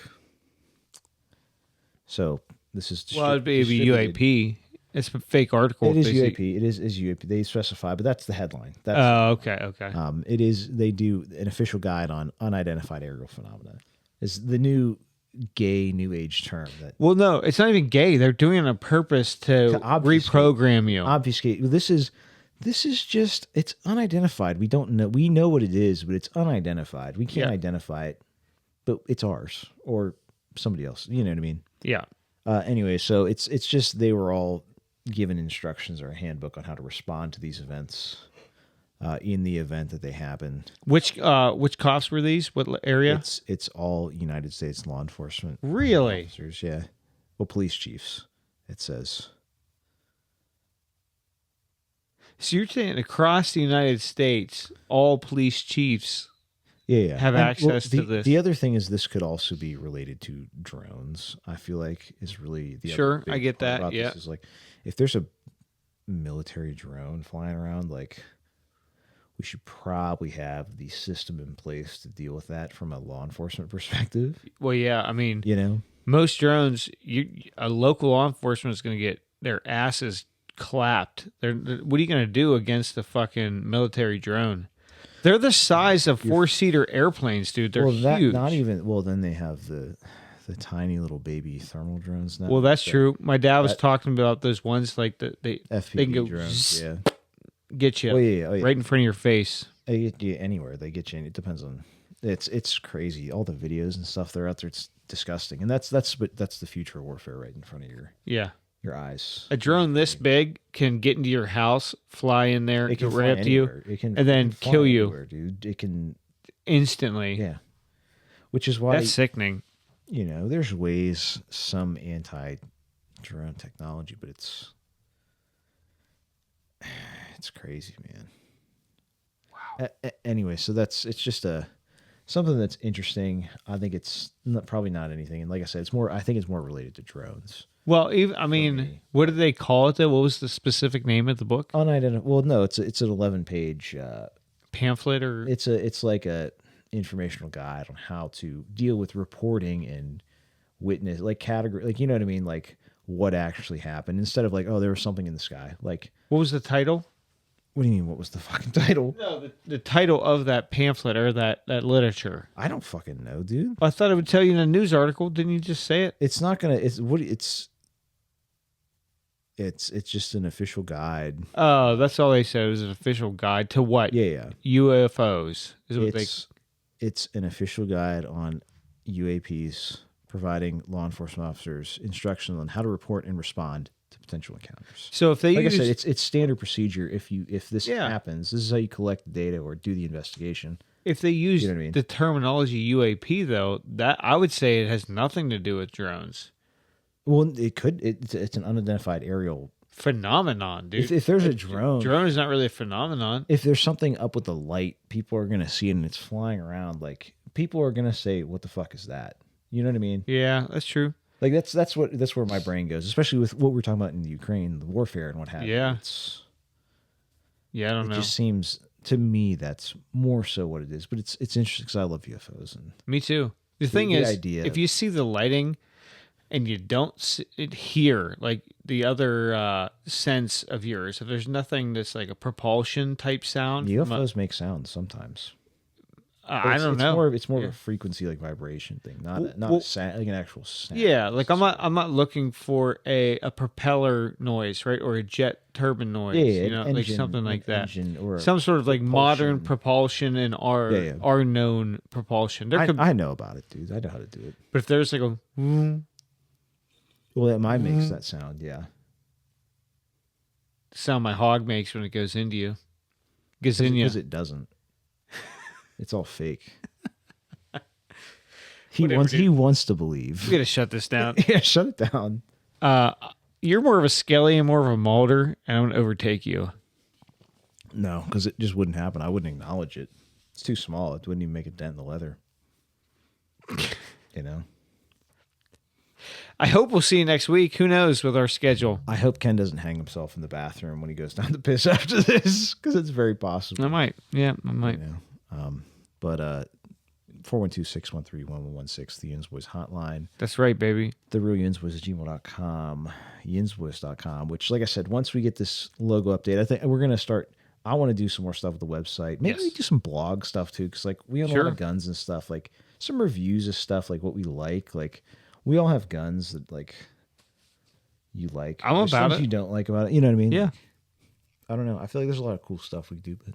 So this is it'd be UAP. It's a fake article. It is UAP. It is UAP. They specify, but that's the headline. Okay. It is. They do an official guide on unidentified aerial phenomena. It's the new gay new age term. Well, no, it's not even gay. They're doing it on purpose to reprogram you. Obfuscate. This is just, it's unidentified. We don't know. We know what it is, but it's unidentified. We can't identify it, but it's ours or somebody else. You know what I mean? Yeah. Anyway, so it's just they were all given instructions or a handbook on how to respond to these events in the event that they happen. Which cops were these? What area? It's all United States law enforcement. Really? Officers, yeah. Well, police chiefs, it says. So you're saying across the United States, all police chiefs have access to this? The other thing is this could also be related to drones. I feel like is really the sure. Other big I get part that. about Yeah, this is like if there's a military drone flying around, like we should probably have the system in place to deal with that from a law enforcement perspective. Well, yeah. I mean, most drones, a local law enforcement is going to get their asses clapped. What are you going to do against a fucking military drone? They're the size of four-seater airplanes, dude. They're huge. Not even. Well, then they have the tiny little baby thermal drones now. Well, that's true. My dad was talking about those ones like they FPV can go drones. Yeah, get you right in front of your face. They get you anywhere. They get you. It depends on. It's crazy. All the videos and stuff they're out there. It's disgusting, and that's the future of warfare right in front of your eyes. A drone this big can get into your house, fly in there, it can get right up to you, and then kill you, dude. It can instantly. Yeah, which is why that's sickening. There's ways, some anti-drone technology, but it's crazy, man. Wow. Anyway, so it's just something that's interesting. I think it's probably not anything, and like I said, I think it's more related to drones. Well, what did they call it though? What was the specific name of the book? Unidentified. Well, no, it's an 11-page pamphlet, or it's like a informational guide on how to deal with reporting and witness, like category, like you know what I mean, like what actually happened, instead of like, oh, there was something in the sky. Like, what was the title? What do you mean? What was the fucking title? No, the title of that pamphlet or that literature. I don't fucking know, dude. I thought it would tell you in a news article. Didn't you just say it? It's not gonna. It's just an official guide. Oh, that's all they said. It was an official guide to what? Yeah. UFOs is what It's an official guide on UAPs, providing law enforcement officers instruction on how to report and respond to potential encounters. So if they like I said, it's standard procedure. If this happens, this is how you collect the data or do the investigation. If they use the terminology UAP, though, that I would say it has nothing to do with drones. Well, it could. It's an unidentified aerial phenomenon, dude. If there's a drone is not really a phenomenon. If there's something up with the light, people are gonna see it and it's flying around. Like people are gonna say, "What the fuck is that?" You know what I mean? Yeah, that's true. Like that's where my brain goes, especially with what we're talking about in the Ukraine, the warfare and what have you. Yeah. I don't know. It just seems to me that's more so what it is, but it's interesting because I love UFOs and me too. The thing is, if you see the lighting and you don't hear like the other sense of yours, if there's nothing that's like a propulsion type sound, UFOs make sounds sometimes. I don't know. It's more of a frequency, like vibration thing, not like an actual sound. Yeah, like I'm not looking for a propeller noise, right, or a jet turbine noise. Yeah, like something like that. Or some sort of like modern propulsion and our known propulsion. I know about it, dude. I know how to do it. But if there's like a well, that might makes that sound. Yeah, the sound my hog makes when it goes into you. Because it doesn't. It's all fake. He wants to believe. We gotta shut this down. Yeah, shut it down. You're more of a Skelly and more of a Mulder, and I'm gonna overtake you. No, because it just wouldn't happen. I wouldn't acknowledge it. It's too small. It wouldn't even make a dent in the leather. You know. I hope we'll see you next week. Who knows with our schedule? I hope Ken doesn't hang himself in the bathroom when he goes down to piss after this, because it's very possible. I might. Yeah, I might. You know? But 412-613-1116, the Yins Boys hotline. That's right, baby. The real Yinsboys at gmail.com, yinsboys.com, which, like I said, once we get this logo update, I think we're going to start. I want to do some more stuff with the website. Maybe we do some blog stuff too, because like we have a lot of guns and stuff, like some reviews of stuff, like what we like. Like we all have guns that like you like. I'm about it. You don't like about it. You know what I mean? Yeah. Like, I don't know. I feel like there's a lot of cool stuff we could do, but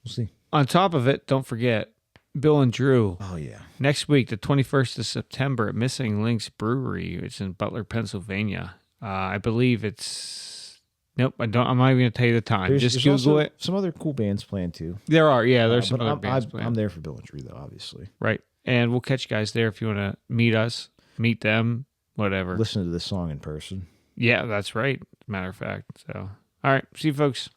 we'll see. On top of it, don't forget Bill and Drew. Oh, yeah. Next week, the 21st of September at Missing Links Brewery. It's in Butler, Pennsylvania. I believe it's... Nope, I'm not even going to tell you the time. Just Google it. Some other cool bands playing, too. There are, yeah. There's some other bands playing. I'm there for Bill and Drew, though, obviously. Right. And we'll catch you guys there if you want to meet us, meet them, whatever. Listen to this song in person. Yeah, that's right. Matter of fact. So, all right. See you, folks.